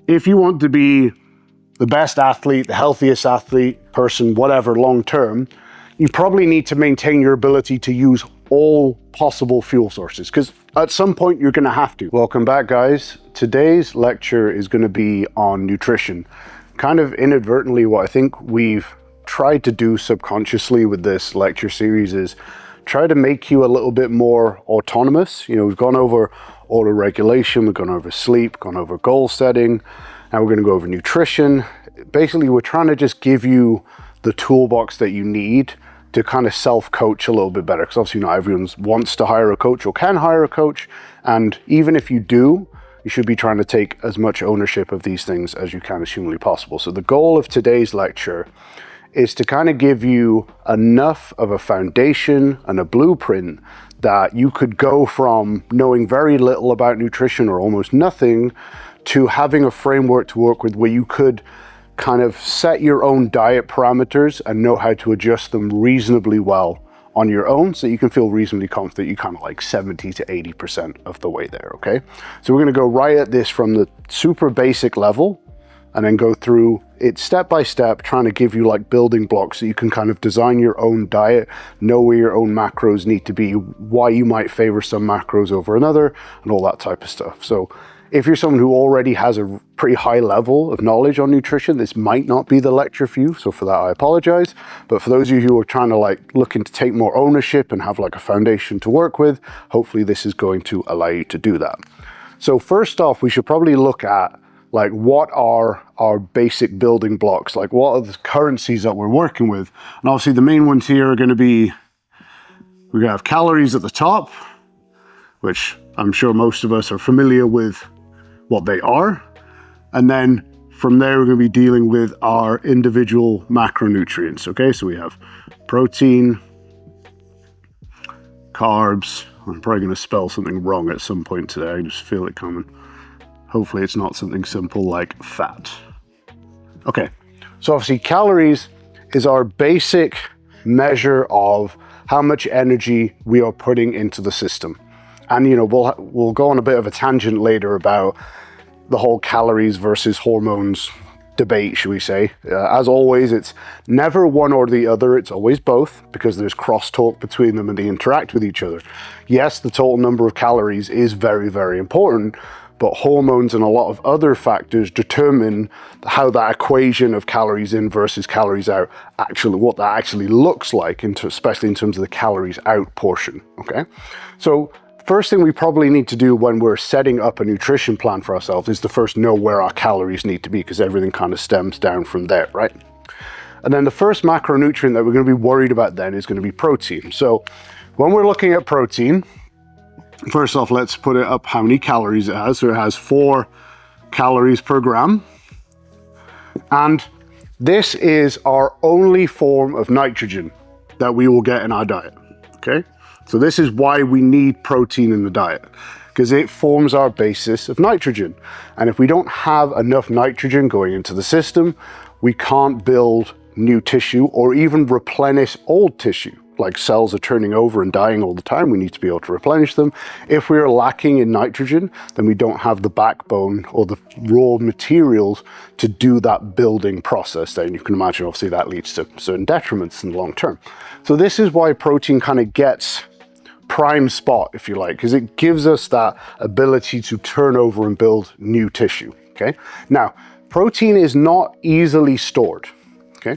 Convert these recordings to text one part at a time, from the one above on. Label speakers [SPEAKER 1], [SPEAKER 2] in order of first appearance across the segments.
[SPEAKER 1] if you want to be the best athlete, the healthiest athlete, person, whatever, long term, you probably need to maintain your ability to use all possible fuel sources, because at some point you're going to have to. Welcome back, guys. Today's lecture is going to be on nutrition. Kind of inadvertently, what I think we've tried to do subconsciously with this lecture series is try to make you a little bit more autonomous. You know, we've gone over auto regulation, we've gone over sleep, gone over goal setting. Now we're going to go over nutrition. Basically, we're trying to just give you the toolbox that you need to kind of self-coach a little bit better, because obviously not everyone wants to hire a coach or can hire a coach. And even if you do, you should be trying to take as much ownership of these things as you can as humanly possible. So the goal of today's lecture is to kind of give you enough of a foundation and a blueprint that you could go from knowing very little about nutrition or almost nothing to having a framework to work with where you could kind of set your own diet parameters and know how to adjust them reasonably well on your own, so you can feel reasonably confident you kind of like 70 to 80% of the way there, okay? So we're gonna go right at this from the super basic level and then go through it step by step, trying to give you like building blocks so you can kind of design your own diet, know where your own macros need to be, why you might favor some macros over another, and all that type of stuff. So if you're someone who already has a pretty high level of knowledge on nutrition, this might not be the lecture for you. So for that, I apologize. But for those of you who are trying to like looking to take more ownership and have like a foundation to work with, hopefully this is going to allow you to do that. So first off, we should probably look at like what are our basic building blocks? Like what are the currencies that we're working with? And obviously the main ones here are going to be, we're going to have calories at the top, which I'm sure most of us are familiar with what they are. And then from there, we're going to be dealing with our individual macronutrients. Okay, so we have protein, carbs. I'm probably going to spell something wrong at some point today. I just feel it coming. Hopefully it's not something simple like fat. Okay, so obviously calories is our basic measure of how much energy we are putting into the system. And, you know, we'll go on a bit of a tangent later about the whole calories versus hormones debate, should we say. As always, it's never one or the other. It's always both, because there's crosstalk between them and they interact with each other. Yes, the total number of calories is very, very important, but hormones and a lot of other factors determine how that equation of calories in versus calories out, actually what that actually looks like, especially in terms of the calories out portion, okay? So first thing we probably need to do when we're setting up a nutrition plan for ourselves is to first know where our calories need to be, because everything kind of stems down from there, right? And then the first macronutrient that we're going to be worried about then is going to be protein. So when we're looking at protein, first off, let's put it up how many calories it has. So it has 4 calories per gram. And this is our only form of nitrogen that we will get in our diet, okay? So this is why we need protein in the diet, because it forms our basis of nitrogen. And if we don't have enough nitrogen going into the system, we can't build new tissue or even replenish old tissue. Like cells are turning over and dying all the time, we need to be able to replenish them. If we're lacking in nitrogen, then we don't have the backbone or the raw materials to do that building process. Then you can imagine, obviously, that leads to certain detriments in the long term. So this is why protein kind of gets prime spot, if you like, because it gives us that ability to turn over and build new tissue, okay? Now, protein is not easily stored, okay?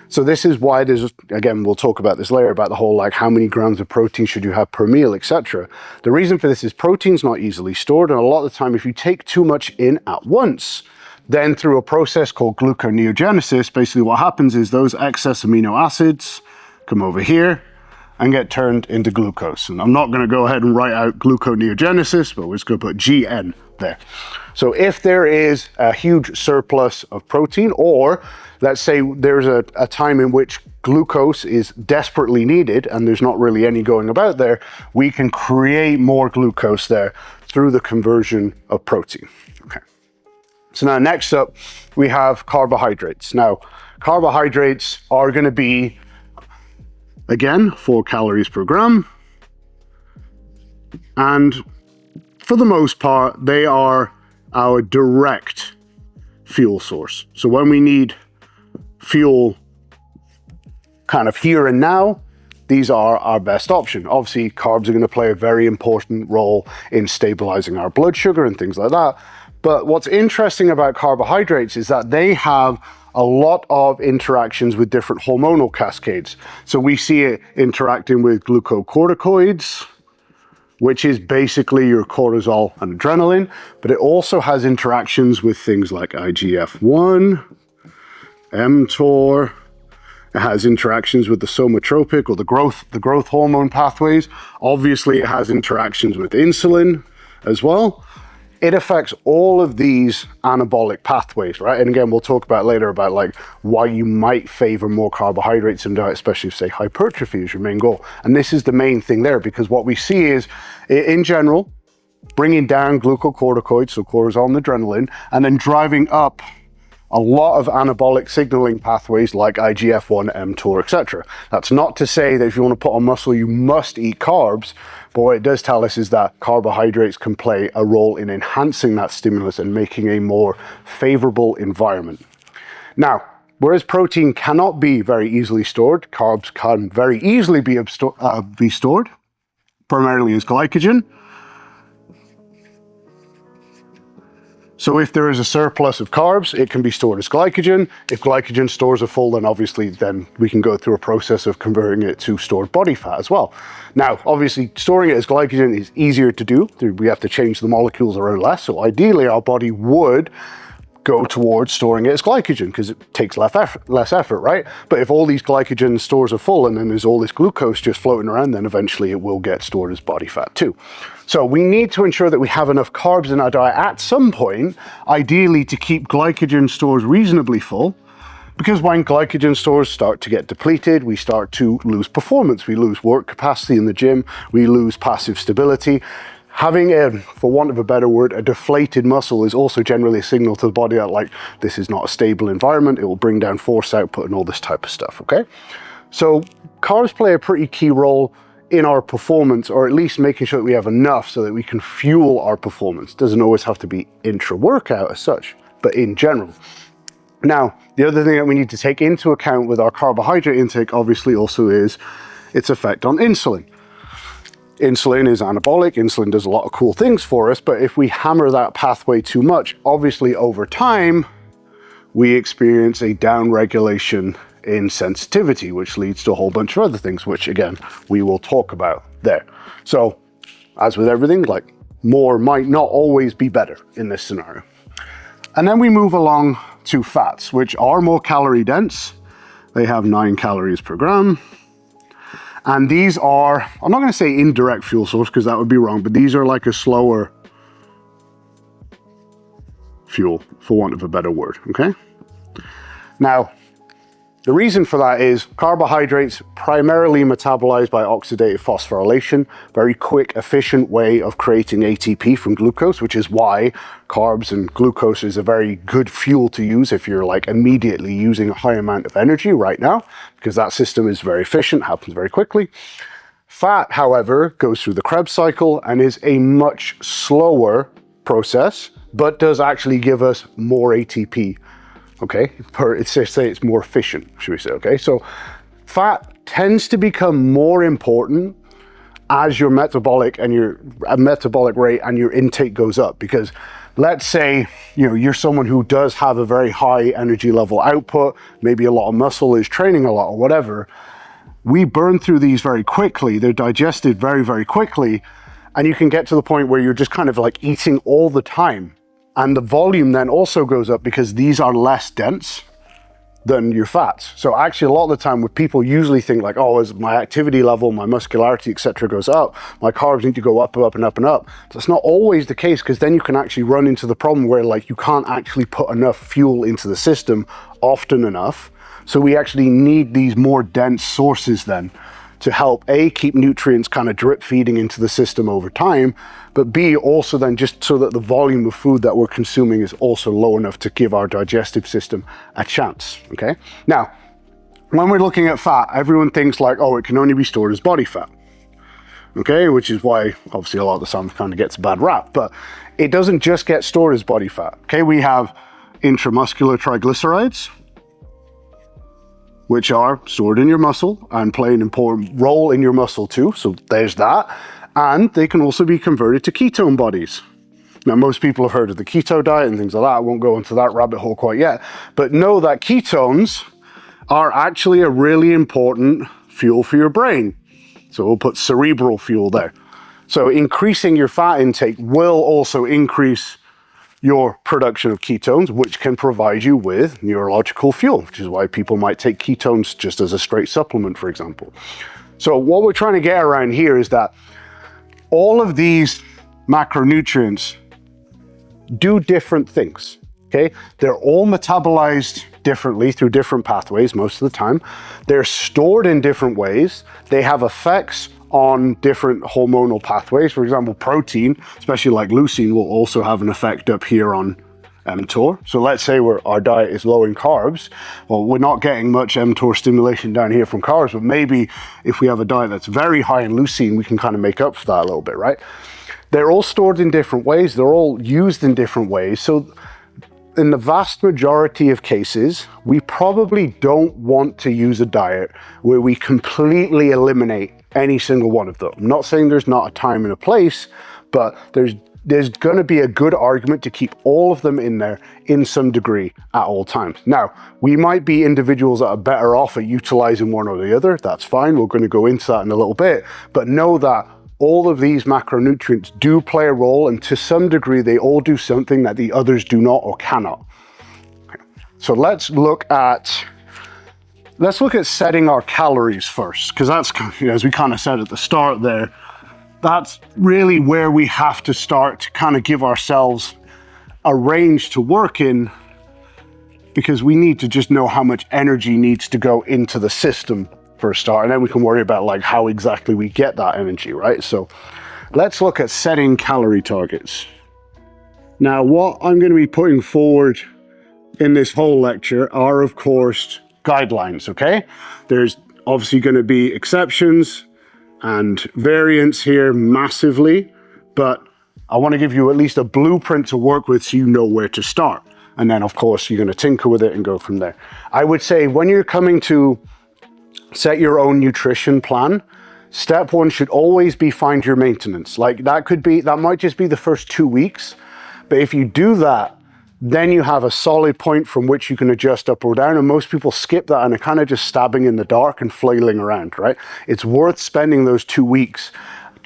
[SPEAKER 1] So this is why there's, again, we'll talk about this later, about the whole like how many grams of protein should you have per meal, etc. The reason for this is protein's not easily stored, and a lot of the time if you take too much in at once, then through a process called gluconeogenesis, basically what happens is those excess amino acids come over here and get turned into glucose. And I'm not going to go ahead and write out gluconeogenesis, but we're just going to put GN there. So if there is a huge surplus of protein, or let's say there's a time in which glucose is desperately needed and there's not really any going about there, we can create more glucose there through the conversion of protein. Okay. So now next up, we have carbohydrates. Now, carbohydrates are going to be, again, 4 calories per gram. And for the most part, they are our direct fuel source. So when we need fuel kind of here and now, these are our best option. Obviously, carbs are going to play a very important role in stabilizing our blood sugar and things like that. But what's interesting about carbohydrates is that they have a lot of interactions with different hormonal cascades. So we see it interacting with glucocorticoids, which is basically your cortisol and adrenaline, but it also has interactions with things like IGF-1, mTOR. It has interactions with the somatropic or the growth hormone pathways. Obviously, it has interactions with insulin as well. It affects all of these anabolic pathways, right? And again, we'll talk about later about like why you might favor more carbohydrates in diet, especially if say hypertrophy is your main goal. And this is the main thing there, because what we see is in general, bringing down glucocorticoids, so cortisol and adrenaline, and then driving up a lot of anabolic signaling pathways like IGF-1, mTOR, etc. That's not to say that if you want to put on muscle, you must eat carbs, but what it does tell us is that carbohydrates can play a role in enhancing that stimulus and making a more favorable environment. Now, whereas protein cannot be very easily stored, carbs can very easily be stored, primarily as glycogen. So if there is a surplus of carbs, it can be stored as glycogen. If glycogen stores are full, then obviously then we can go through a process of converting it to stored body fat as well. Now, obviously storing it as glycogen is easier to do. We have to change the molecules around less. So ideally our body would go towards storing it as glycogen because it takes less effort, right? But if all these glycogen stores are full and then there's all this glucose just floating around, then eventually it will get stored as body fat too. So we need to ensure that we have enough carbs in our diet at some point, ideally to keep glycogen stores reasonably full, because when glycogen stores start to get depleted, we start to lose performance. We lose work capacity in the gym, we lose passive stability. Having for want of a better word, a deflated muscle is also generally a signal to the body that like, this is not a stable environment, it will bring down force output and all this type of stuff, okay? So carbs play a pretty key role in our performance, or at least making sure that we have enough so that we can fuel our performance. Doesn't always have to be intra-workout as such, but in general. Now, the other thing that we need to take into account with our carbohydrate intake obviously also is its effect on insulin. Insulin is anabolic, insulin does a lot of cool things for us, but if we hammer that pathway too much, obviously over time, we experience a downregulation in sensitivity, which leads to a whole bunch of other things, which again, we will talk about there. So, as with everything, like more might not always be better in this scenario. And then we move along to fats, which are more calorie dense. They have 9 calories per gram. And these are, I'm not going to say indirect fuel source because that would be wrong, but these are like a slower fuel, for want of a better word, okay? Now, the reason for that is carbohydrates primarily metabolized by oxidative phosphorylation, very quick, efficient way of creating ATP from glucose, which is why carbs and glucose is a very good fuel to use if you're like immediately using a high amount of energy right now, because that system is very efficient, happens very quickly. Fat, however, goes through the Krebs cycle and is a much slower process, but does actually give us more ATP. Okay, it's just say it's more efficient, should we say, okay? So fat tends to become more important as your metabolic rate and your intake goes up, because let's say, you're someone who does have a very high energy level output, maybe a lot of muscle, is training a lot or whatever. We burn through these very quickly. They're digested very, very quickly. And you can get to the point where you're just kind of like eating all the time. And the volume then also goes up because these are less dense than your fats. So actually a lot of the time what people usually think like, oh, as my activity level, my muscularity, etc. goes up, my carbs need to go up and up and up and up. That's not always the case, because then you can actually run into the problem where like you can't actually put enough fuel into the system often enough. So we actually need these more dense sources then to help A, keep nutrients kind of drip feeding into the system over time, but B, also then just so that the volume of food that we're consuming is also low enough to give our digestive system a chance, okay? Now, when we're looking at fat, everyone thinks like, oh, it can only be stored as body fat, okay? Which is why obviously a lot of the time kind of gets a bad rap, but it doesn't just get stored as body fat, okay? We have intramuscular triglycerides, which are stored in your muscle and play an important role in your muscle too. So there's that. And they can also be converted to ketone bodies. Now, most people have heard of the keto diet and things like that. I won't go into that rabbit hole quite yet, but know that ketones are actually a really important fuel for your brain. So we'll put cerebral fuel there. So increasing your fat intake will also increase your production of ketones, which can provide you with neurological fuel, which is why people might take ketones just as a straight supplement, for example. So what we're trying to get around here is that all of these macronutrients do different things, okay? They're all metabolized differently through different pathways most of the time. They're stored in different ways. They have effects on different hormonal pathways. For example, protein, especially like leucine, will also have an effect up here on mTOR. So let's say our diet is low in carbs. Well, we're not getting much mTOR stimulation down here from carbs, but maybe if we have a diet that's very high in leucine, we can kind of make up for that a little bit, right? They're all stored in different ways. They're all used in different ways. So in the vast majority of cases, we probably don't want to use a diet where we completely eliminate any single one of them. I'm not saying there's not a time and a place, but there's going to be a good argument to keep all of them in there in some degree at all times. Now, we might be individuals that are better off at utilizing one or the other. That's fine. We're going to go into that in a little bit, but know that all of these macronutrients do play a role, and to some degree, they all do something that the others do not or cannot. Okay. So let's look at setting our calories first, because that's, as we kind of said at the start there, that's really where we have to start to kind of give ourselves a range to work in, because we need to just know how much energy needs to go into the system for a start, and then we can worry about like how exactly we get that energy, right? So let's look at setting calorie targets. Now, what I'm going to be putting forward in this whole lecture are, of course, guidelines, okay? There's obviously going to be exceptions and variants here massively, but I want to give you at least a blueprint to work with so you know where to start. And then, of course, you're going to tinker with it and go from there. I would say when you're coming to set your own nutrition plan, step one should always be find your maintenance. Like that might just be the first 2 weeks, but if you do that, then you have a solid point from which you can adjust up or down. And most people skip that and are kind of just stabbing in the dark and flailing around, right? It's worth spending those 2 weeks,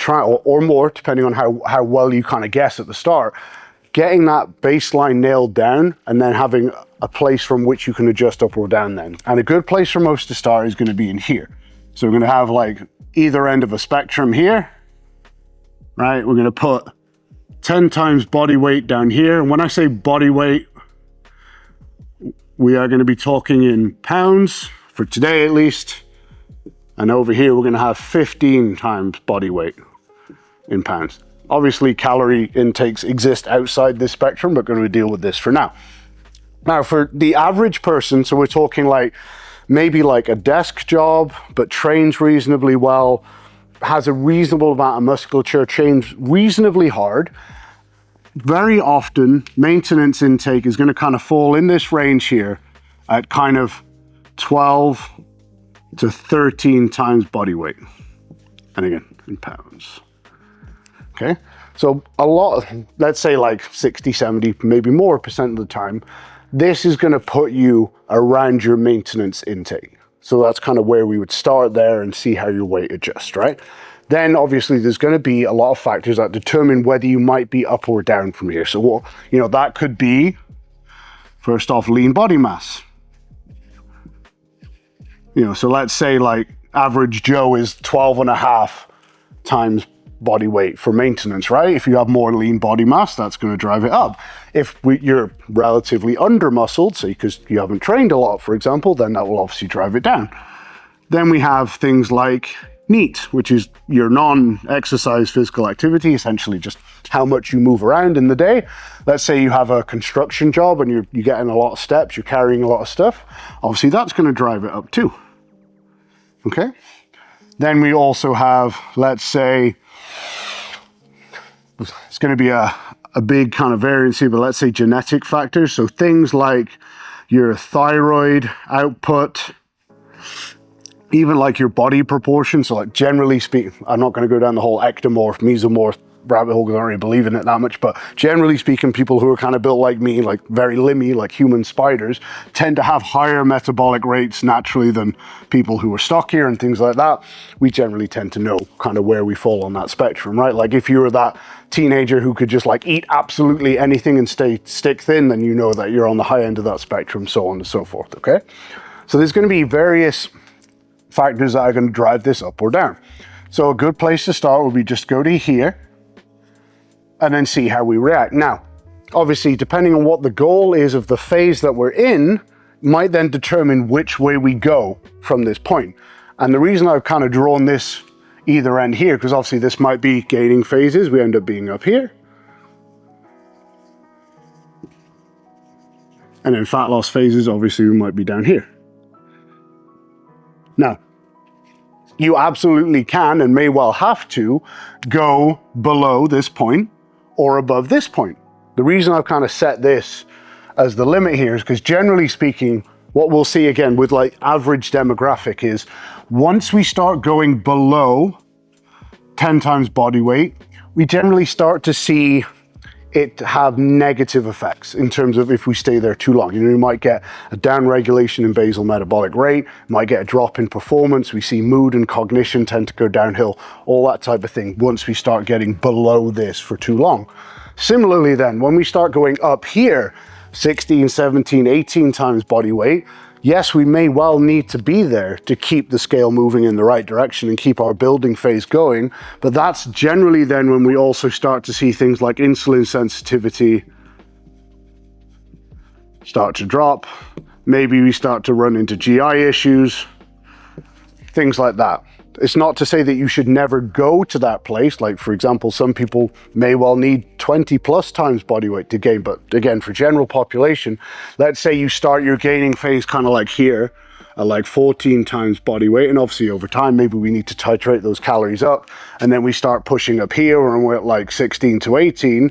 [SPEAKER 1] or more, depending on how well you kind of guess at the start, getting that baseline nailed down and then having a place from which you can adjust up or down then. And a good place for most to start is going to be in here. So we're going to have like either end of a spectrum here, right? We're going to put 10 times body weight down here. And when I say body weight, we are going to be talking in pounds for today at least. And over here, we're going to have 15 times body weight in pounds. Obviously, calorie intakes exist outside this spectrum, but going to deal with this for now. Now, for the average person, so we're talking like maybe like a desk job, but trains reasonably well, has a reasonable amount of musculature, trains reasonably hard. Very often, maintenance intake is going to kind of fall in this range here at kind of 12 to 13 times body weight. And again, in pounds. Okay, so a lot, let's say like 60, 70, maybe more percent of the time, this is going to put you around your maintenance intake. So that's kind of where we would start there and see how your weight adjusts, right? Then obviously there's going to be a lot of factors that determine whether you might be up or down from here. So that could be, first off, lean body mass. So let's say like average Joe is 12.5 times body weight for maintenance, right? If you have more lean body mass, that's going to drive it up. If you're relatively under muscled, say because you haven't trained a lot, for example, then that will obviously drive it down. Then we have things like NEAT, which is your non-exercise physical activity, essentially just how much you move around in the day. Let's say you have a construction job and you're getting a lot of steps, you're carrying a lot of stuff. Obviously that's going to drive it up too. Okay. Then we also have, let's say, it's going to be a a big kind of variance here, but let's say genetic factors. So things like your thyroid output, even like your body proportion. So like generally speaking, I'm not going to go down the whole ectomorph, mesomorph rabbit hole because I don't really believe in it that much, but generally speaking, people who are kind of built like me, like very limby, like human spiders, tend to have higher metabolic rates naturally than people who are stockier and things like that. We generally tend to know kind of where we fall on that spectrum, right? Like if you were that teenager who could just like eat absolutely anything and stick thin, then you know that you're on the high end of that spectrum, so on and so forth, okay? So there's going to be various factors that are going to drive this up or down. So a good place to start would be just go to here and then see how we react. Now, obviously, depending on what the goal is of the phase that we're in, might then determine which way we go from this point. And the reason I've kind of drawn this either end here, because obviously this might be gaining phases, we end up being up here. And then fat loss phases, obviously we might be down here. Now, you absolutely can and may well have to go below this point or above this point. The reason I've kind of set this as the limit here is because generally speaking, what we'll see again with like average demographic is once we start going below 10 times body weight, we generally start to see it have negative effects in terms of if we stay there too long. You know, you might get a down regulation in basal metabolic rate, might get a drop in performance. We see mood and cognition tend to go downhill, all that type of thing once we start getting below this for too long. Similarly then, when we start going up here, 16, 17, 18 times body weight, yes, we may well need to be there to keep the scale moving in the right direction and keep our building phase going. But that's generally then when we also start to see things like insulin sensitivity start to drop. Maybe we start to run into GI issues, things like that. It's not to say that you should never go to that place. Like, for example, some people may well need 20 plus times body weight to gain. But again, for general population, let's say you start your gaining phase kind of like here at like 14 times body weight. And obviously over time, maybe we need to titrate those calories up. And then we start pushing up here and we're at like 16 to 18.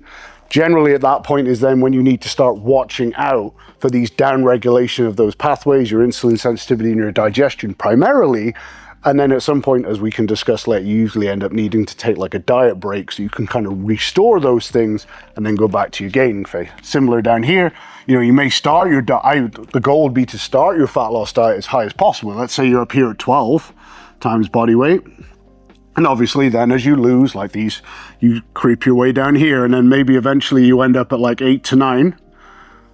[SPEAKER 1] Generally at that point is then when you need to start watching out for these down regulation of those pathways, your insulin sensitivity and your digestion primarily. And then at some point, as we can discuss later, you usually end up needing to take like a diet break so you can kind of restore those things and then go back to your gaining phase. Similar down here, you know, you may start your diet, the goal would be to start your fat loss diet as high as possible. Let's say you're up here at 12 times body weight. And obviously then as you lose like these, you creep your way down here and then maybe eventually you end up at like 8 to 9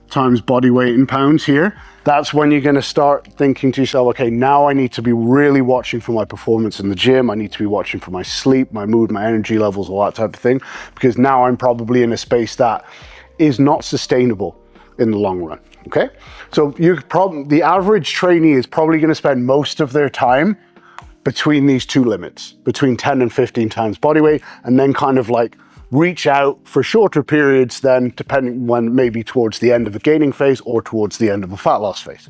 [SPEAKER 1] times body weight in pounds here. That's when you're going to start thinking to yourself, okay, now I need to be really watching for my performance in the gym. I need to be watching for my sleep, my mood, my energy levels, all that type of thing, because now I'm probably in a space that is not sustainable in the long run, okay? So the average trainee is probably going to spend most of their time between these two limits, between 10 and 15 times body weight, and then kind of like reach out for shorter periods then, depending when maybe towards the end of a gaining phase or towards the end of a fat loss phase.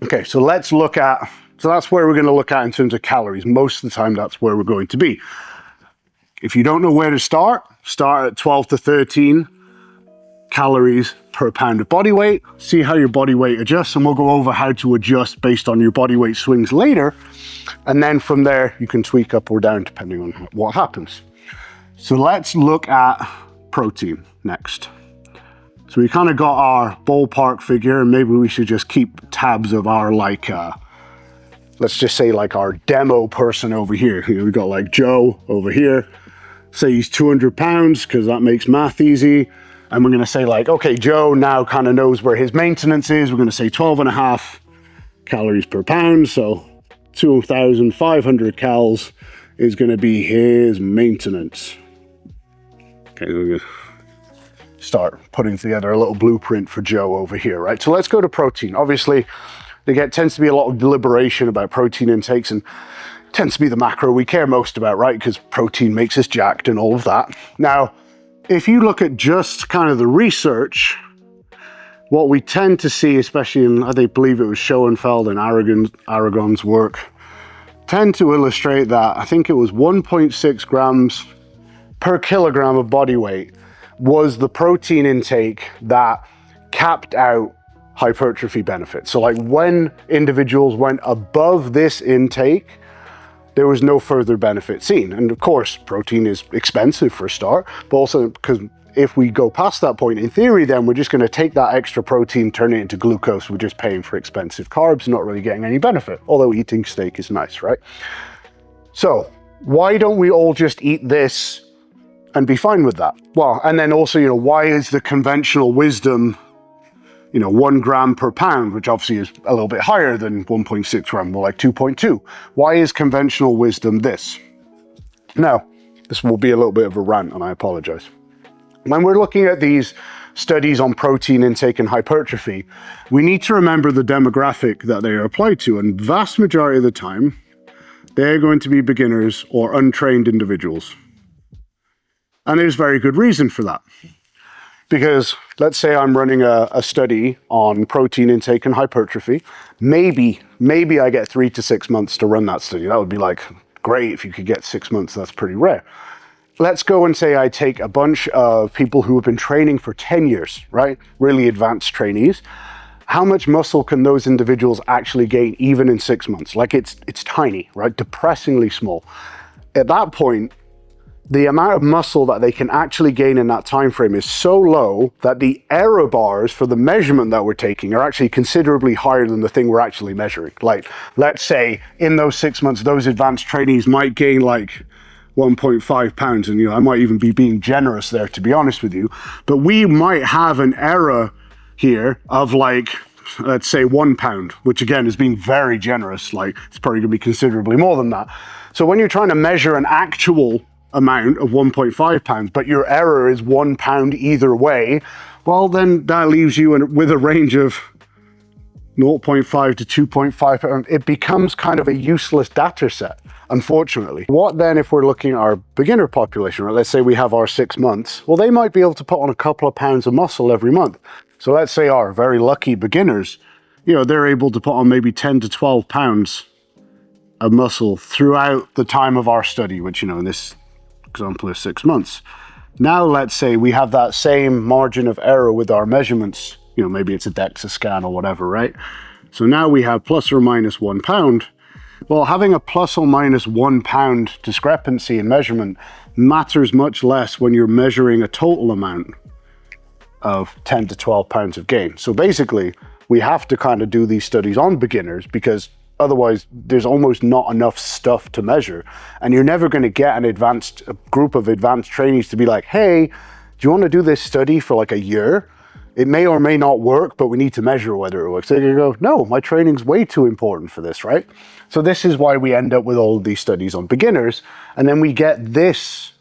[SPEAKER 1] Okay, so let's look at, so that's where we're going to look at in terms of calories. Most of the time, that's where we're going to be. If you don't know where to start at 12 to 13 calories per pound of body weight, see how your body weight adjusts, and we'll go over how to adjust based on your body weight swings later. And then from there, you can tweak up or down depending on what happens. So let's look at protein next. So we kind of got our ballpark figure, and maybe we should just keep tabs of our like, let's just say like our demo person over here. You know, we got like Joe over here. Say he's 200 pounds because that makes math easy. And we're going to say like, okay, Joe now kind of knows where his maintenance is. We're going to say 12.5 calories per pound. So 2,500 calories is going to be his maintenance. Okay, we're going to start putting together a little blueprint for Joe over here, right? So let's go to protein. Obviously, tends to be a lot of deliberation about protein intakes, and tends to be the macro we care most about, right? Because protein makes us jacked and all of that. Now, if you look at just kind of the research, what we tend to see, especially in, I believe it was Schoenfeld and Aragon's work, tend to illustrate that I think it was 1.6 grams per kilogram of body weight was the protein intake that capped out hypertrophy benefits. So like when individuals went above this intake, there was no further benefit seen. And of course, protein is expensive for a start, but also because if we go past that point, in theory, then we're just going to take that extra protein, turn it into glucose. We're just paying for expensive carbs, not really getting any benefit, although eating steak is nice, right? So why don't we all just eat this and be fine with that? Well, and then also, why is the conventional wisdom 1 gram per pound, which obviously is a little bit higher than 1.6 gram, more like 2.2. Why is conventional wisdom this? Now, this will be a little bit of a rant, and I apologize. When we're looking at these studies on protein intake and hypertrophy, we need to remember the demographic that they are applied to, and vast majority of the time, they're going to be beginners or untrained individuals. And there's very good reason for that. Because let's say I'm running a study on protein intake and hypertrophy. Maybe I get 3 to 6 months to run that study. That would be like great if you could get 6 months. That's pretty rare. Let's go and say I take a bunch of people who have been training for 10 years, right? Really advanced trainees. How much muscle can those individuals actually gain even in 6 months? Like it's tiny, right? Depressingly small. At that point, the amount of muscle that they can actually gain in that time frame is so low that the error bars for the measurement that we're taking are actually considerably higher than the thing we're actually measuring. Like, let's say in those 6 months, those advanced trainees might gain like 1.5 pounds. And, I might even be being generous there, to be honest with you. But we might have an error here of like, let's say 1 pound, which again is being very generous. Like, it's probably gonna be considerably more than that. So when you're trying to measure an actual amount of 1.5 pounds, but your error is 1 pound either way, well, then that leaves you with a range of 0.5 to 2.5 pounds. It becomes kind of a useless data set, unfortunately. What then if we're looking at our beginner population, right? Let's say we have our 6 months. Well, they might be able to put on a couple of pounds of muscle every month. So let's say our very lucky beginners, they're able to put on maybe 10 to 12 pounds of muscle throughout the time of our study, which, in this example is 6 months. Now let's say we have that same margin of error with our measurements, maybe it's a DEXA scan or whatever, right? So now we have plus or minus 1 pound. Well, having a plus or minus 1 pound discrepancy in measurement matters much less when you're measuring a total amount of 10 to 12 pounds of gain. So basically, we have to kind of do these studies on beginners because otherwise, there's almost not enough stuff to measure. And you're never going to get a group of advanced trainees to be like, hey, do you want to do this study for like a year? It may or may not work, but we need to measure whether it works. They're going to go, no, my training's way too important for this, right? So this is why we end up with all of these studies on beginners. And then we get this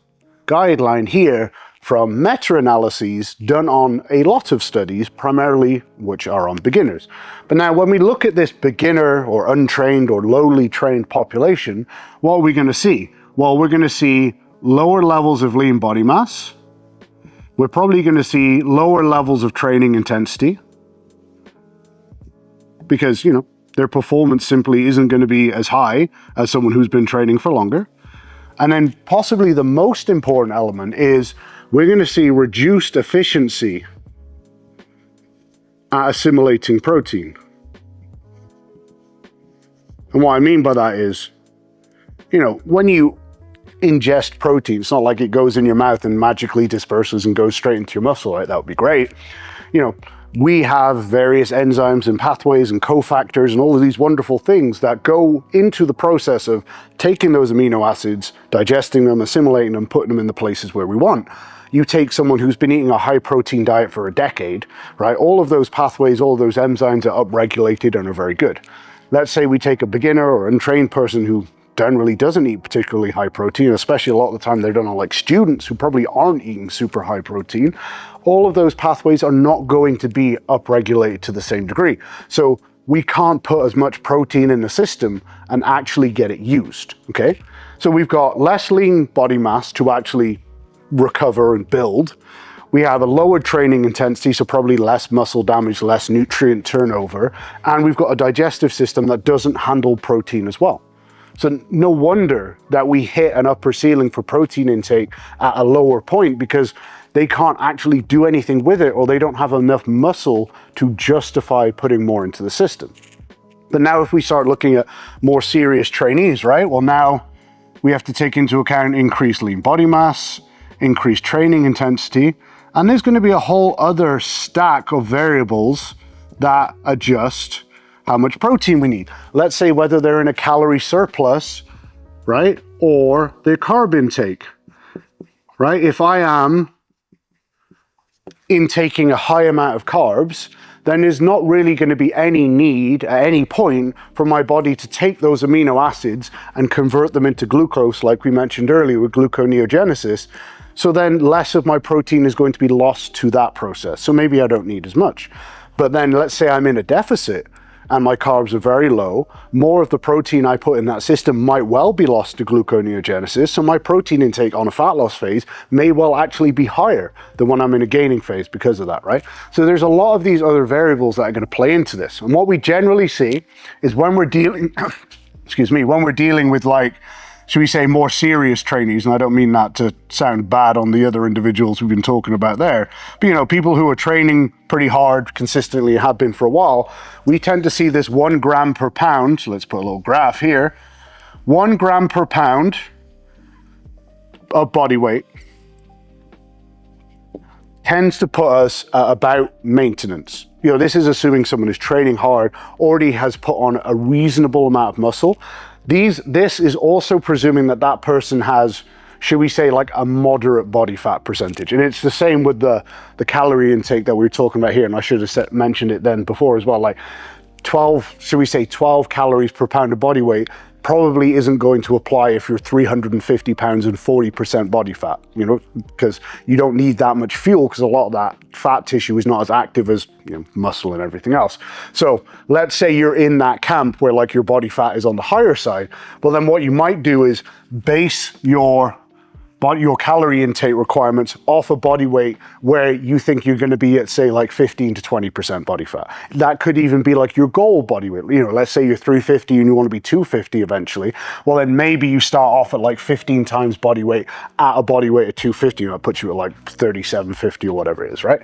[SPEAKER 1] guideline here from meta-analyses done on a lot of studies, primarily which are on beginners. But now when we look at this beginner or untrained or lowly trained population, what are we going to see? Well, we're going to see lower levels of lean body mass. We're probably going to see lower levels of training intensity because, their performance simply isn't going to be as high as someone who's been training for longer. And then possibly the most important element is we're going to see reduced efficiency at assimilating protein. And what I mean by that is, when you ingest protein, it's not like it goes in your mouth and magically disperses and goes straight into your muscle, right? That would be great. We have various enzymes and pathways and cofactors and all of these wonderful things that go into the process of taking those amino acids, digesting them, assimilating them, putting them in the places where we want. You take someone who's been eating a high protein diet for a decade, right? All of those pathways, all of those enzymes are upregulated and are very good. Let's say we take a beginner or untrained person who generally doesn't eat particularly high protein, especially a lot of the time they're done on like students who probably aren't eating super high protein. All of those pathways are not going to be upregulated to the same degree. So we can't put as much protein in the system and actually get it used, okay? So we've got less lean body mass to actually recover and build. We have a lower training intensity, so probably less muscle damage, less nutrient turnover, and we've got a digestive system that doesn't handle protein as well. So no wonder that we hit an upper ceiling for protein intake at a lower point, because they can't actually do anything with it, or they don't have enough muscle to justify putting more into the system. But now if we start looking at more serious trainees, right? Well, now we have to take into account increased lean body mass, increased training intensity, and there's going to be a whole other stack of variables that adjust how much protein we need. Let's say whether they're in a calorie surplus, right? Or their carb intake, right? If I am intaking a high amount of carbs, then there's not really going to be any need at any point for my body to take those amino acids and convert them into glucose, like we mentioned earlier with gluconeogenesis. So then less of my protein is going to be lost to that process. So maybe I don't need as much. But then let's say I'm in a deficit and my carbs are very low, more of the protein I put in that system might well be lost to gluconeogenesis, so my protein intake on a fat loss phase may well actually be higher than when I'm in a gaining phase because of that, right? So there's a lot of these other variables that are going to play into this. And what we generally see is when we're dealing, when we're dealing with, like, should we say, more serious trainees, and I don't mean that to sound bad on the other individuals we've been talking about there, but, you know, people who are training pretty hard consistently and have been for a while, we tend to see this 1 gram per pound. So let's put a little graph here. 1 gram per pound of body weight tends to put us at about maintenance. You know, this is assuming someone who's training hard, already has put on a reasonable amount of muscle. This is also presuming that that person has, should we say, like a moderate body fat percentage. And it's the same with the calorie intake that we were talking about here. And I should have mentioned it then before as well. Like 12, should we say 12 calories per pound of body weight probably isn't going to apply if you're 350 pounds and 40% body fat, you know, because you don't need that much fuel because a lot of that fat tissue is not as active as, you know, muscle and everything else. So let's say you're in that camp where like your body fat is on the higher side. Well, then what you might do is base your calorie intake requirements off a body weight where you think you're going to be at, say, like 15 to 20% body fat. That could even be like your goal body weight. You know, let's say you're 350 and you want to be 250 eventually. Well, then maybe you start off at like 15 times body weight at a body weight of 250, and that puts you at like 3750 or whatever it is, right?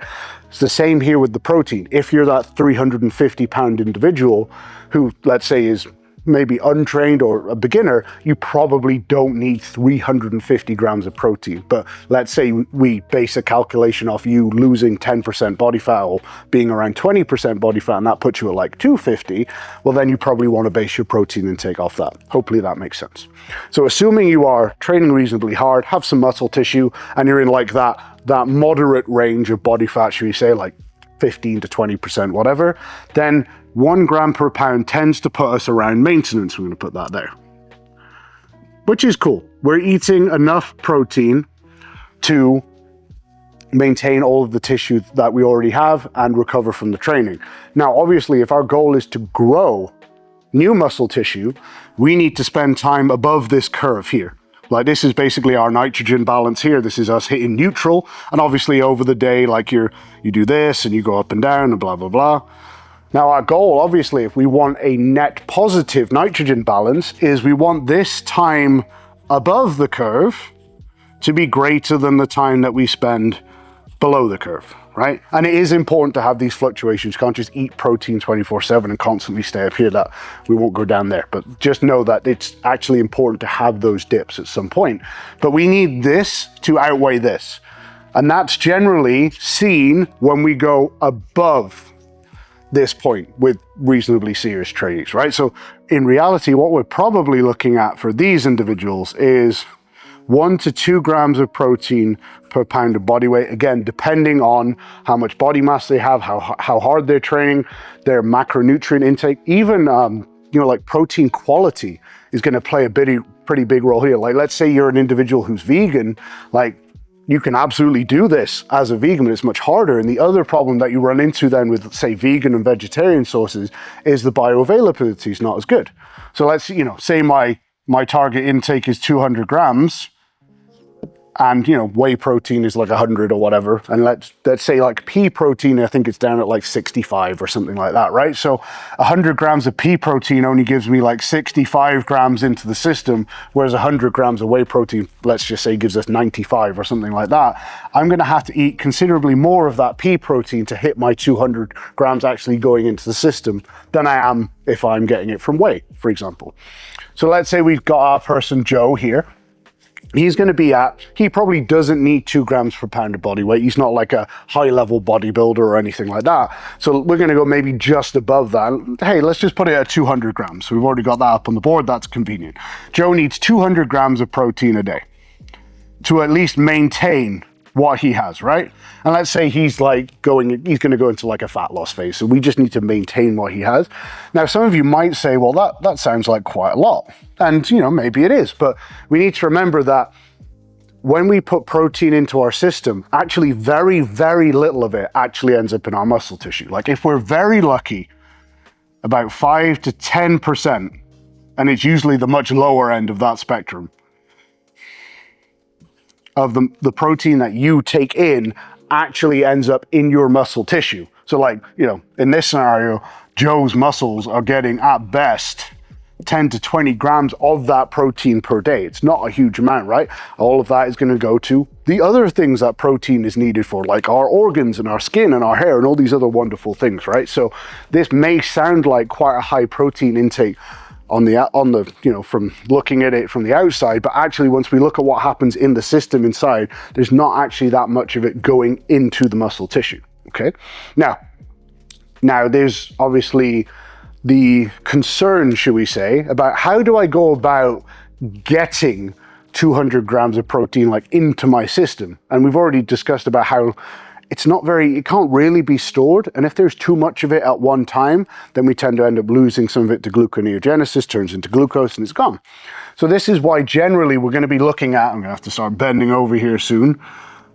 [SPEAKER 1] It's the same here with the protein. If you're that 350 pound individual who, let's say, is maybe untrained or a beginner, you probably don't need 350 grams of protein. But let's say we base a calculation off you losing 10% body fat or being around 20% body fat, and that puts you at like 250. Well, then you probably want to base your protein intake off that. Hopefully that makes sense. So assuming you are training reasonably hard, have some muscle tissue, and you're in like that moderate range of body fat, should we say, like 15 to 20%, whatever, then 1 gram per pound tends to put us around maintenance. We're going to put that there, which is cool. We're eating enough protein to maintain all of the tissue that we already have and recover from the training. Now, obviously, if our goal is to grow new muscle tissue, we need to spend time above this curve here. Like, this is basically our nitrogen balance here. This is us hitting neutral. And obviously over the day, like you do this and you go up and down and blah, blah, blah. Now our goal, obviously, if we want a net positive nitrogen balance, is we want this time above the curve to be greater than the time that we spend below the curve, right? And it is important to have these fluctuations. You can't just eat protein 24/7 and constantly stay up here. That we won't go down there, but just know that it's actually important to have those dips at some point. But we need this to outweigh this. And that's generally seen when we go above this point with reasonably serious trainees, right? So in reality, what we're probably looking at for these individuals is 1 to 2 grams of protein per pound of body weight. Again, depending on how much body mass they have, how hard they're training, their macronutrient intake, even like protein quality is going to play a pretty big role here. Like, let's say you're an individual who's vegan, like, you can absolutely do this as a vegan, but it's much harder. And the other problem that you run into then with, say, vegan and vegetarian sources is the bioavailability is not as good. So let's, say my target intake is 200 grams. And, you know, whey protein is like 100 or whatever. And let's say like pea protein, I think it's down at like 65 or something like that, right? So 100 grams of pea protein only gives me like 65 grams into the system, whereas 100 grams of whey protein, let's just say, gives us 95 or something like that. I'm going to have to eat considerably more of that pea protein to hit my 200 grams actually going into the system than I am if I'm getting it from whey, for example. So let's say we've got our person Joe here. He's going to be he probably doesn't need 2 grams per pound of body weight. He's not like a high level bodybuilder or anything like that. So we're going to go maybe just above that. Hey, let's just put it at 200 grams. So we've already got that up on the board. That's convenient. Joe needs 200 grams of protein a day to at least maintain what he has, right? And let's say he's going to go into like a fat loss phase. So we just need to maintain what he has. Now, some of you might say, well, that sounds like quite a lot. And, you know, maybe it is, but we need to remember that when we put protein into our system, actually very, very little of it actually ends up in our muscle tissue. Like if we're very lucky, about 5 to 10%, and it's usually the much lower end of that spectrum, of the protein that you take in actually ends up in your muscle tissue. So like, you know, in this scenario, Joe's muscles are getting at best 10 to 20 grams of that protein per day. It's not a huge amount, right? All of that is going to go to the other things that protein is needed for, like our organs and our skin and our hair and all these other wonderful things, right? So this may sound like quite a high protein intake on the you know, from looking at it from the outside, but actually once we look at what happens in the system inside, there's not actually that much of it going into the muscle tissue. Okay, now there's obviously the concern, should we say, about how do I go about getting 200 grams of protein like into my system. And we've already discussed about how it can't really be stored. And if there's too much of it at one time, then we tend to end up losing some of it to gluconeogenesis, turns into glucose and it's gone. So this is why generally we're going to be looking at, I'm going to have to start bending over here soon.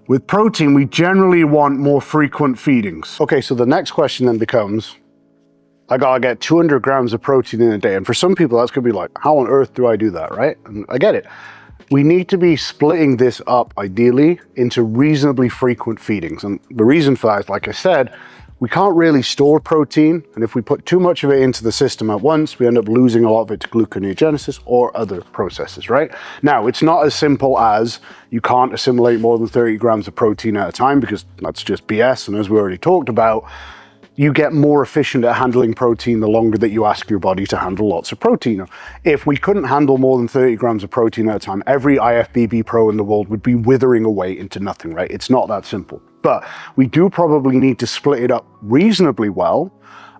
[SPEAKER 1] With protein, we generally want more frequent feedings. Okay, so the next question then becomes, I gotta get 200 grams of protein in a day. And for some people, that's gonna be like, how on earth do I do that, right? And I get it. We need to be splitting this up, ideally, into reasonably frequent feedings. And the reason for that is, like I said, we can't really store protein. And if we put too much of it into the system at once, we end up losing a lot of it to gluconeogenesis or other processes, right? Now, it's not as simple as you can't assimilate more than 30 grams of protein at a time, because that's just BS. And as we already talked about, you get more efficient at handling protein the longer that you ask your body to handle lots of protein. If we couldn't handle more than 30 grams of protein at a time, every IFBB pro in the world would be withering away into nothing, right? It's not that simple. But we do probably need to split it up reasonably well.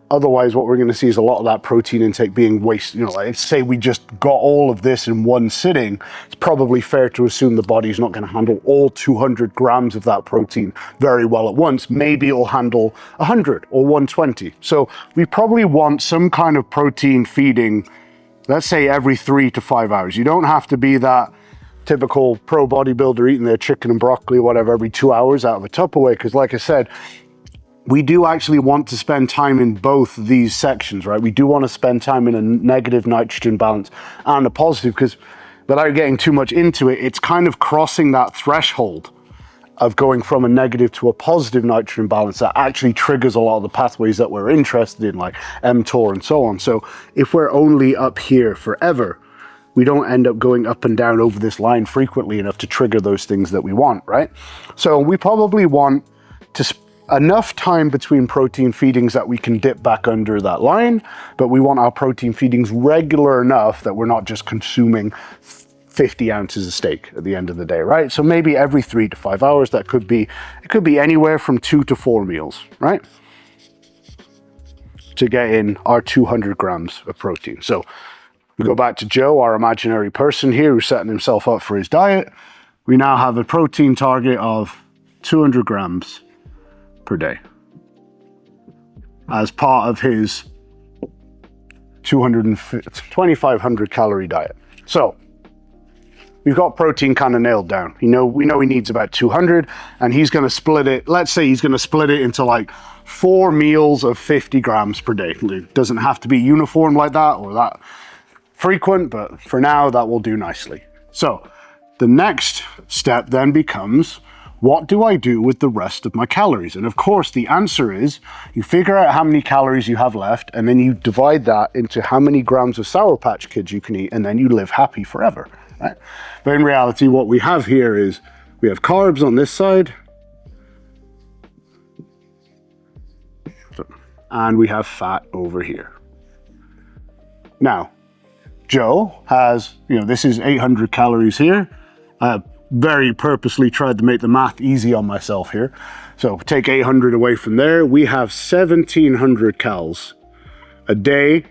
[SPEAKER 1] Otherwise, what we're going to see is a lot of that protein intake being wasted. You know, like say we just got all of this in one sitting, it's probably fair to assume the body's not going to handle all 200 grams of that protein very well at once. Maybe it'll handle 100 or 120. So we probably want some kind of protein feeding, let's say every 3 to 5 hours. You don't have to be that typical pro bodybuilder eating their chicken and broccoli or whatever every 2 hours out of a Tupperware, because like I said, we do actually want to spend time in both these sections, right? We do want to spend time in a negative nitrogen balance and a positive, because without getting too much into it, it's kind of crossing that threshold of going from a negative to a positive nitrogen balance that actually triggers a lot of the pathways that we're interested in, like mTOR and so on. So if we're only up here forever, we don't end up going up and down over this line frequently enough to trigger those things that we want, right? So we probably want to enough time between protein feedings that we can dip back under that line, but we want our protein feedings regular enough that we're not just consuming 50 ounces of steak at the end of the day, right? So maybe every 3 to 5 hours, it could be anywhere from 2 to 4 meals, right? To get in our 200 grams of protein. So we go back to Joe, our imaginary person here who's setting himself up for his diet. We now have a protein target of 200 grams per day as part of his 2,500 calorie diet. So we've got protein kind of nailed down. We know he needs about 200, and he's going to split it. Let's say he's going to split it into like 4 meals of 50 grams per day. It doesn't have to be uniform like that or that frequent, but for now that will do nicely. So the next step then becomes, what do I do with the rest of my calories? And of course, the answer is you figure out how many calories you have left, and then you divide that into how many grams of Sour Patch Kids you can eat, and then you live happy forever, right? But in reality, what we have here is we have carbs on this side, and we have fat over here. Now, Joe has, this is 800 calories here. I very purposely tried to make the math easy on myself here. So take 800 away from there. We have 1700 calories a day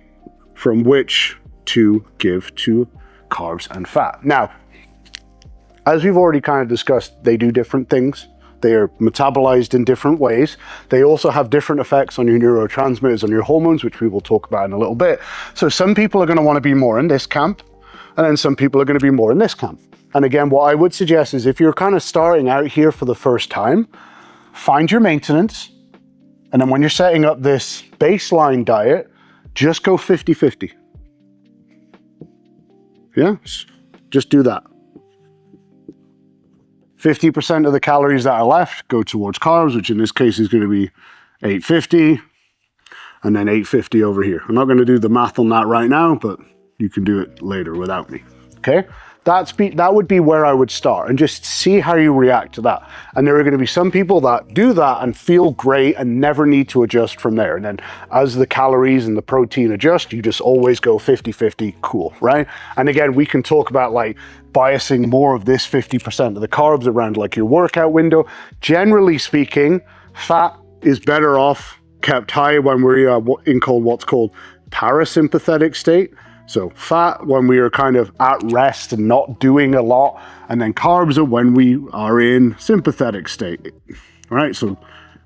[SPEAKER 1] from which to give to carbs and fat. Now, as we've already kind of discussed, they do different things. They are metabolized in different ways. They also have different effects on your neurotransmitters, on your hormones, which we will talk about in a little bit. So some people are going to want to be more in this camp, and then some people are going to be more in this camp. And again, what I would suggest is if you're kind of starting out here for the first time, find your maintenance. And then when you're setting up this baseline diet, just go 50-50. Yeah, just do that. 50% of the calories that are left go towards carbs, which in this case is going to be 850, and then 850 over here. I'm not going to do the math on that right now, but you can do it later without me, okay? That would be where I would start, and just see how you react to that. And there are going to be some people that do that and feel great and never need to adjust from there. And then as the calories and the protein adjust, you just always go 50-50, cool, right? And again, we can talk about like biasing more of this 50% of the carbs around like your workout window. Generally speaking, fat is better off kept high when we're in what's called parasympathetic state. So fat when we are kind of at rest and not doing a lot, and then carbs are when we are in sympathetic state, right? So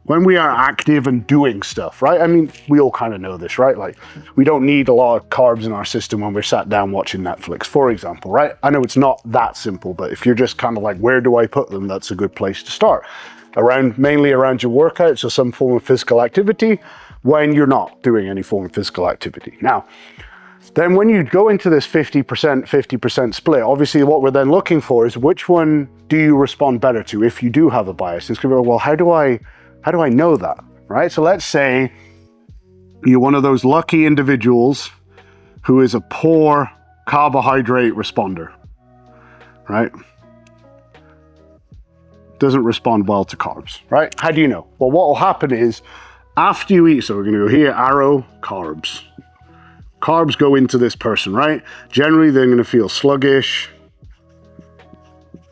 [SPEAKER 1] when we are active and doing stuff, right? I mean, we all kind of know this, right? Like we don't need a lot of carbs in our system when we're sat down watching Netflix, for example, right? I know it's not that simple, but if you're just kind of like, where do I put them? That's a good place to start. Mainly around your workouts or some form of physical activity when you're not doing any form of physical activity. Now, then when you go into this 50% split, obviously what we're then looking for is which one do you respond better to if you do have a bias. It's going to be, well, how do I know that, right? So let's say you're one of those lucky individuals who is a poor carbohydrate responder, right? Doesn't respond well to carbs, right? How do you know? Well, what will happen is after you eat, so we're going to go here, arrow, carbs. Carbs go into this person, right? Generally, they're going to feel sluggish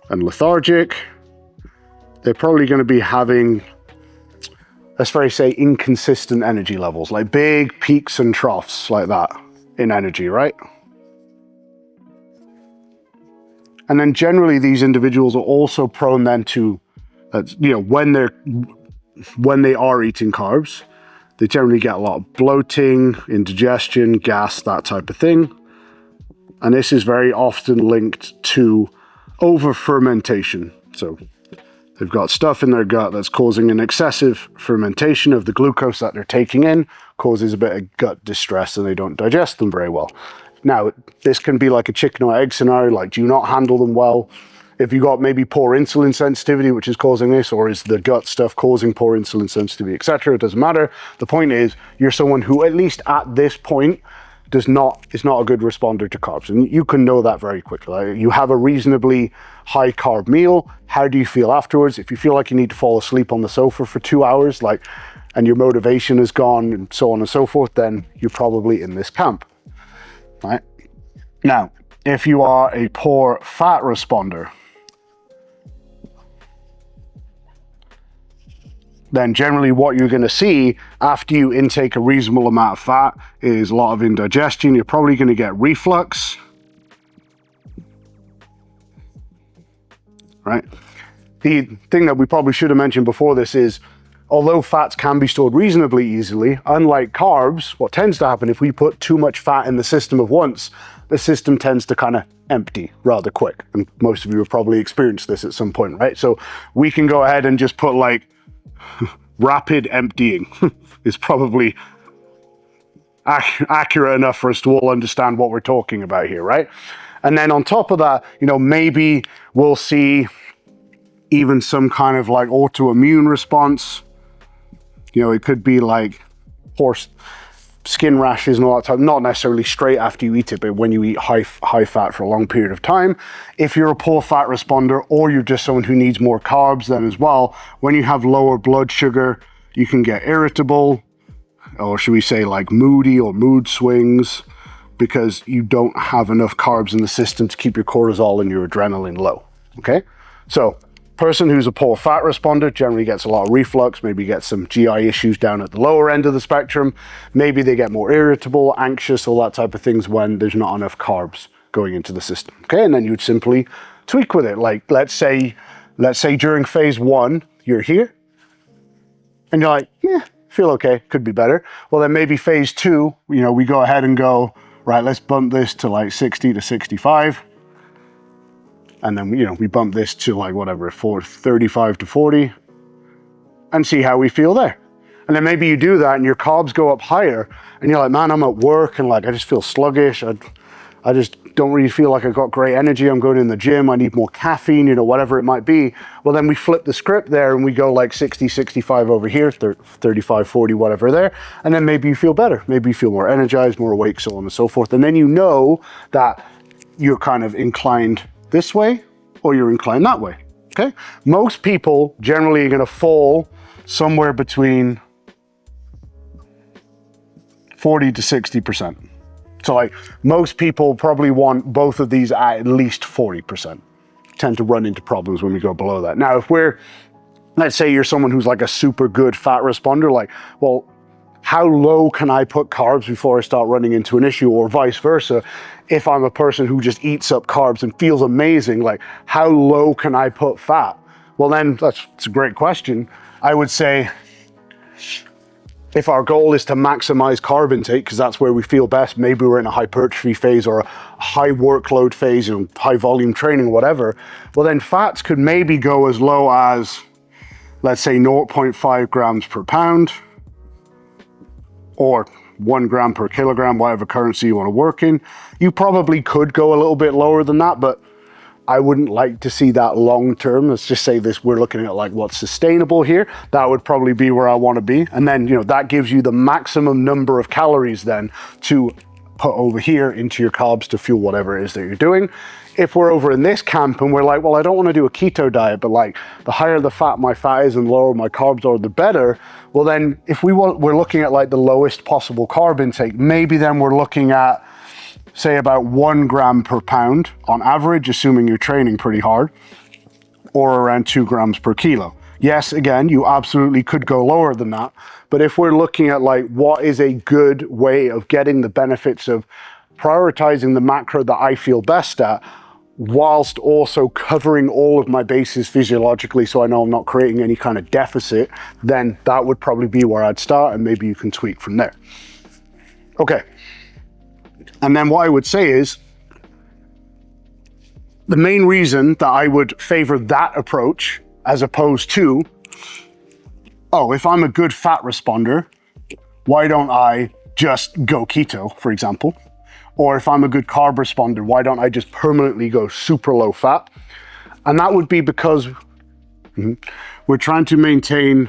[SPEAKER 1] and lethargic. They're probably going to be having, let's say, inconsistent energy levels, like big peaks and troughs like that in energy, right? And then generally, these individuals are also prone then to, when they are eating carbs, they generally get a lot of bloating, indigestion, gas, that type of thing. And this is very often linked to over-fermentation. So they've got stuff in their gut that's causing an excessive fermentation of the glucose that they're taking in, causes a bit of gut distress, and they don't digest them very well. Now, this can be like a chicken or egg scenario, like do you not handle them well? If you got maybe poor insulin sensitivity, which is causing this, or is the gut stuff causing poor insulin sensitivity, etc., it doesn't matter. The point is, you're someone who, at least at this point, is not a good responder to carbs. And you can know that very quickly. Like, you have a reasonably high carb meal. How do you feel afterwards? If you feel like you need to fall asleep on the sofa for 2 hours, and your motivation is gone, and so on and so forth, then you're probably in this camp, right? Now, if you are a poor fat responder, then generally what you're going to see after you intake a reasonable amount of fat is a lot of indigestion. You're probably going to get reflux, right? The thing that we probably should have mentioned before this is, although fats can be stored reasonably easily, unlike carbs, what tends to happen if we put too much fat in the system at once, the system tends to kind of empty rather quick. And most of you have probably experienced this at some point, right? So we can go ahead and just put rapid emptying is probably accurate enough for us to all understand what we're talking about here, right? And then on top of that, you know, maybe we'll see even some kind of like autoimmune response. You know, it could be like horse skin rashes and all that type, not necessarily straight after you eat it, but when you eat high fat for a long period of time. If you're a poor fat responder, or you're just someone who needs more carbs, then as well, when you have lower blood sugar, you can get irritable, or should we say like moody or mood swings, because you don't have enough carbs in the system to keep your cortisol and your adrenaline low. Okay, so person who's a poor fat responder generally gets a lot of reflux, maybe gets some GI issues down at the lower end of the spectrum. Maybe they get more irritable, anxious, all that type of things when there's not enough carbs going into the system. Okay, and then you'd simply tweak with it. Like let's say during phase 1, you're here and you're like, yeah, feel okay, could be better. Well, then maybe phase 2, you know, we go ahead and go, right, let's bump this to like 60 to 65. And then, you know, we bump this to like whatever, 35 to 40 and see how we feel there. And then maybe you do that and your carbs go up higher and you're like, man, I'm at work and like, I just feel sluggish. I just don't really feel like I've got great energy. I'm going in the gym. I need more caffeine, you know, whatever it might be. Well, then we flip the script there and we go like 60, 65 over here, 35, 40, whatever there. And then maybe you feel better. Maybe you feel more energized, more awake, so on and so forth. And then you know that you're kind of inclined this way or you're inclined that way. Okay, most people generally are going to fall somewhere between 40 to 60%. So like most people probably want both of these at least 40%. Tend to run into problems when we go below that. Now, if let's say you're someone who's like a super good fat responder, like, well, how low can I put carbs before I start running into an issue, or vice versa? If I'm a person who just eats up carbs and feels amazing, like how low can I put fat? Well, then it's a great question. I would say if our goal is to maximize carb intake, because that's where we feel best, maybe we're in a hypertrophy phase or a high workload phase, you know, high volume training, whatever, well then fats could maybe go as low as, let's say 0.5 grams per pound, or 1 gram per kilogram, whatever currency you want to work in. You probably could go a little bit lower than that, but I wouldn't like to see that long term. Let's just say this, we're looking at like what's sustainable here. That would probably be where I want to be. And then, you know, that gives you the maximum number of calories then to put over here into your carbs to fuel whatever it is that you're doing. If we're over in this camp and we're like, well, I don't want to do a keto diet, but like the higher the fat my fat is and lower my carbs are, the better. Well, then if we're looking at like the lowest possible carb intake, maybe then we're looking at, say, about 1 gram per pound on average, assuming you're training pretty hard, or around 2 grams per kilo. Yes, again, you absolutely could go lower than that. But if we're looking at like what is a good way of getting the benefits of prioritizing the macro that I feel best at, whilst also covering all of my bases physiologically so I know I'm not creating any kind of deficit, then that would probably be where I'd start, and maybe you can tweak from there. Okay. And then what I would say is, the main reason that I would favor that approach as opposed to, oh, if I'm a good fat responder, why don't I just go keto, for example? Or if I'm a good carb responder, why don't I just permanently go super low fat? And that would be because we're trying to maintain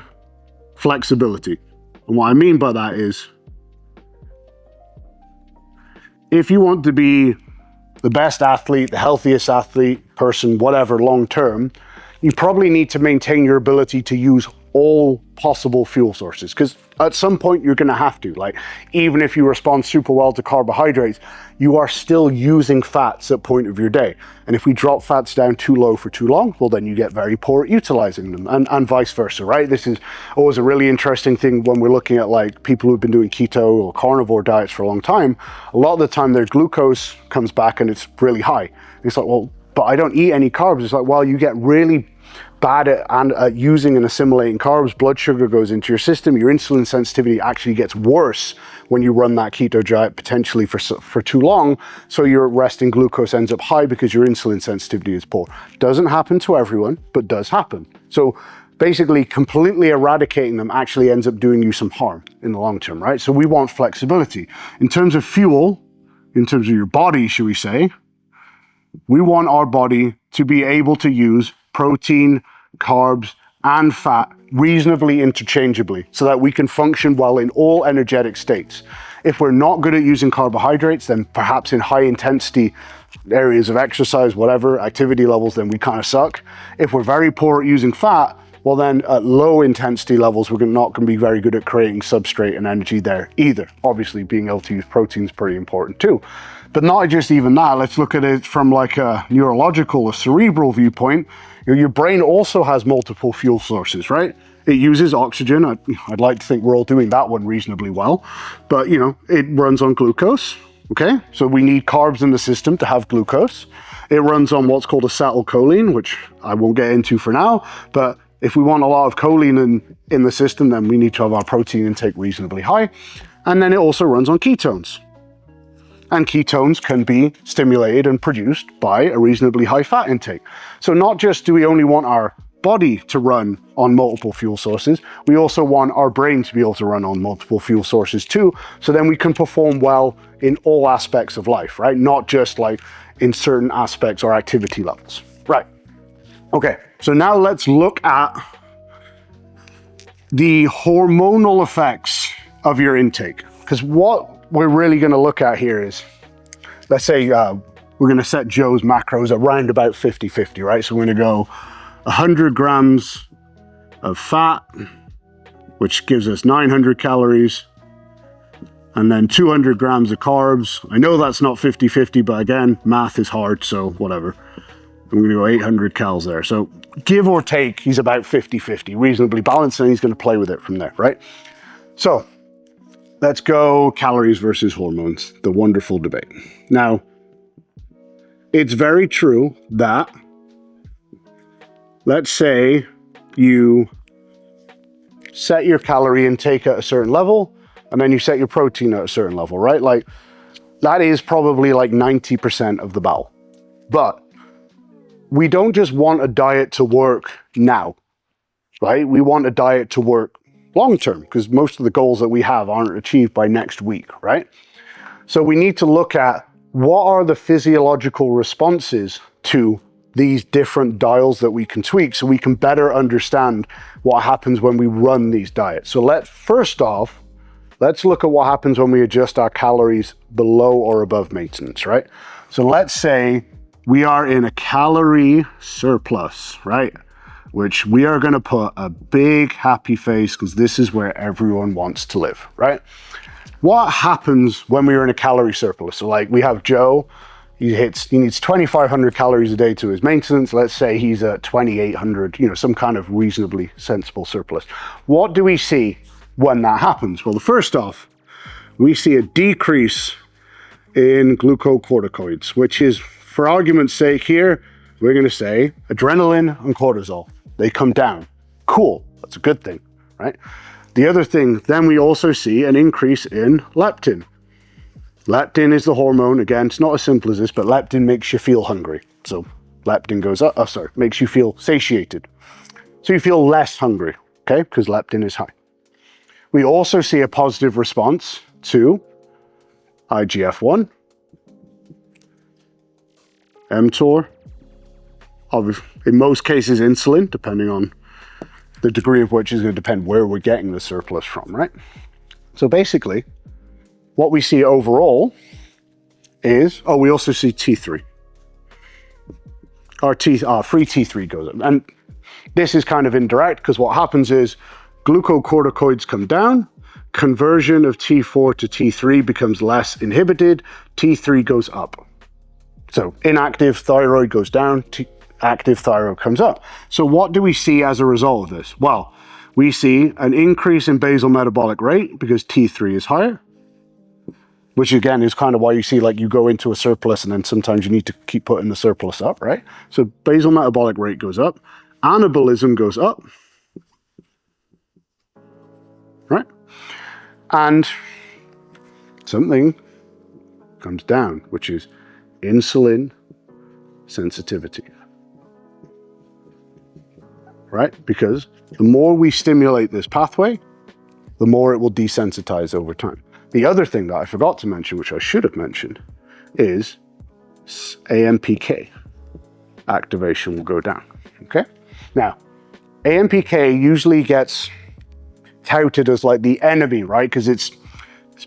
[SPEAKER 1] flexibility. And what I mean by that is, if you want to be the best athlete, the healthiest athlete, person, whatever, long term, you probably need to maintain your ability to use all possible fuel sources, because at some point you're going to have to, like, even if you respond super well to carbohydrates, you are still using fats at point of your day. And if we drop fats down too low for too long, well, then you get very poor at utilizing them, and vice versa, right? This is always a really interesting thing when we're looking at like people who've been doing keto or carnivore diets for a long time. A lot of the time their glucose comes back and it's really high. It's like, well, but I don't eat any carbs. It's like, well, you get really bad at using and assimilating carbs. Blood sugar goes into your system. Your insulin sensitivity actually gets worse when you run that keto diet potentially for too long. So your resting glucose ends up high because your insulin sensitivity is poor. Doesn't happen to everyone, but does happen. So basically completely eradicating them actually ends up doing you some harm in the long term, right? So we want flexibility. In terms of fuel, in terms of your body, should we say, We want our body to be able to use protein, carbs, and fat reasonably interchangeably so that we can function well in all energetic states. If we're not good at using carbohydrates, then perhaps in high intensity areas of exercise, whatever, activity levels, then we kind of suck. If we're very poor at using fat, well then at low intensity levels, we're not going to be very good at creating substrate and energy there either. Obviously, being able to use protein is pretty important too. But not just even that, let's look at it from like a neurological or cerebral viewpoint. Your brain also has multiple fuel sources, right? It uses oxygen. I'd like to think we're all doing that one reasonably well, but it runs on glucose, okay? So we need carbs in the system to have glucose. It runs on what's called acetylcholine, which I won't get into for now, but if we want a lot of choline in the system, then we need to have our protein intake reasonably high. And then it also runs on ketones. And ketones can be stimulated and produced by a reasonably high fat intake. So not just do we only want our body to run on multiple fuel sources, we also want our brain to be able to run on multiple fuel sources too, so then we can perform well in all aspects of life, right? Not just like in certain aspects or activity levels. Right. Okay, so now let's look at the hormonal effects of your intake. Because what we're really going to look at here is, let's say we're going to set Joe's macros around about 50-50, right? So we're going to go 100 grams of fat, which gives us 900 calories, and then 200 grams of carbs. I know that's not 50-50, but again, math is hard, so whatever. I'm going to go 800 calories there. So give or take, he's about 50-50, reasonably balanced, and he's going to play with it from there, right? So let's go calories versus hormones, the wonderful debate. Now, it's very true that, let's say you set your calorie intake at a certain level, and then you set your protein at a certain level, right? Like, that is probably like 90% of the battle. But we don't just want a diet to work now, right? We want a diet to work long term, because most of the goals that we have aren't achieved by next week, right? So we need to look at what are the physiological responses to these different dials that we can tweak so we can better understand what happens when we run these diets. So first off, let's look at what happens when we adjust our calories below or above maintenance, right? So let's say we are in a calorie surplus, right? Which we are going to put a big happy face, because this is where everyone wants to live, right? What happens when we are in a calorie surplus? So like we have Joe, he needs 2,500 calories a day to his maintenance. Let's say he's at 2,800, some kind of reasonably sensible surplus. What do we see when that happens? Well, first off, we see a decrease in glucocorticoids, which is, for argument's sake here, we're going to say adrenaline and cortisol. They come down. Cool. That's a good thing, right? The other thing, then we also see an increase in leptin. Leptin is the hormone. Again, it's not as simple as this, but leptin makes you feel hungry. So leptin goes up, makes you feel satiated. So you feel less hungry, okay? Because leptin is high. We also see a positive response to IGF-1, mTOR, in most cases insulin, depending on the degree of which is going to depend where we're getting the surplus from, right? So basically, what we see overall is, we also see T3. Our free T3 goes up. And this is kind of indirect, because what happens is glucocorticoids come down, conversion of T4 to T3 becomes less inhibited, T3 goes up. So inactive thyroid goes down, active thyroid comes up. So what do we see as a result of this? Well, we see an increase in basal metabolic rate because T3 is higher, which again is kind of why you see like you go into a surplus and then sometimes you need to keep putting the surplus up, right? So basal metabolic rate goes up, anabolism goes up, right? And something comes down, which is insulin sensitivity, right? Because the more we stimulate this pathway, the more it will desensitize over time. The other thing that I forgot to mention, which I should have mentioned, is AMPK activation will go down, okay? Now, AMPK usually gets touted as like the enemy, right? Because it's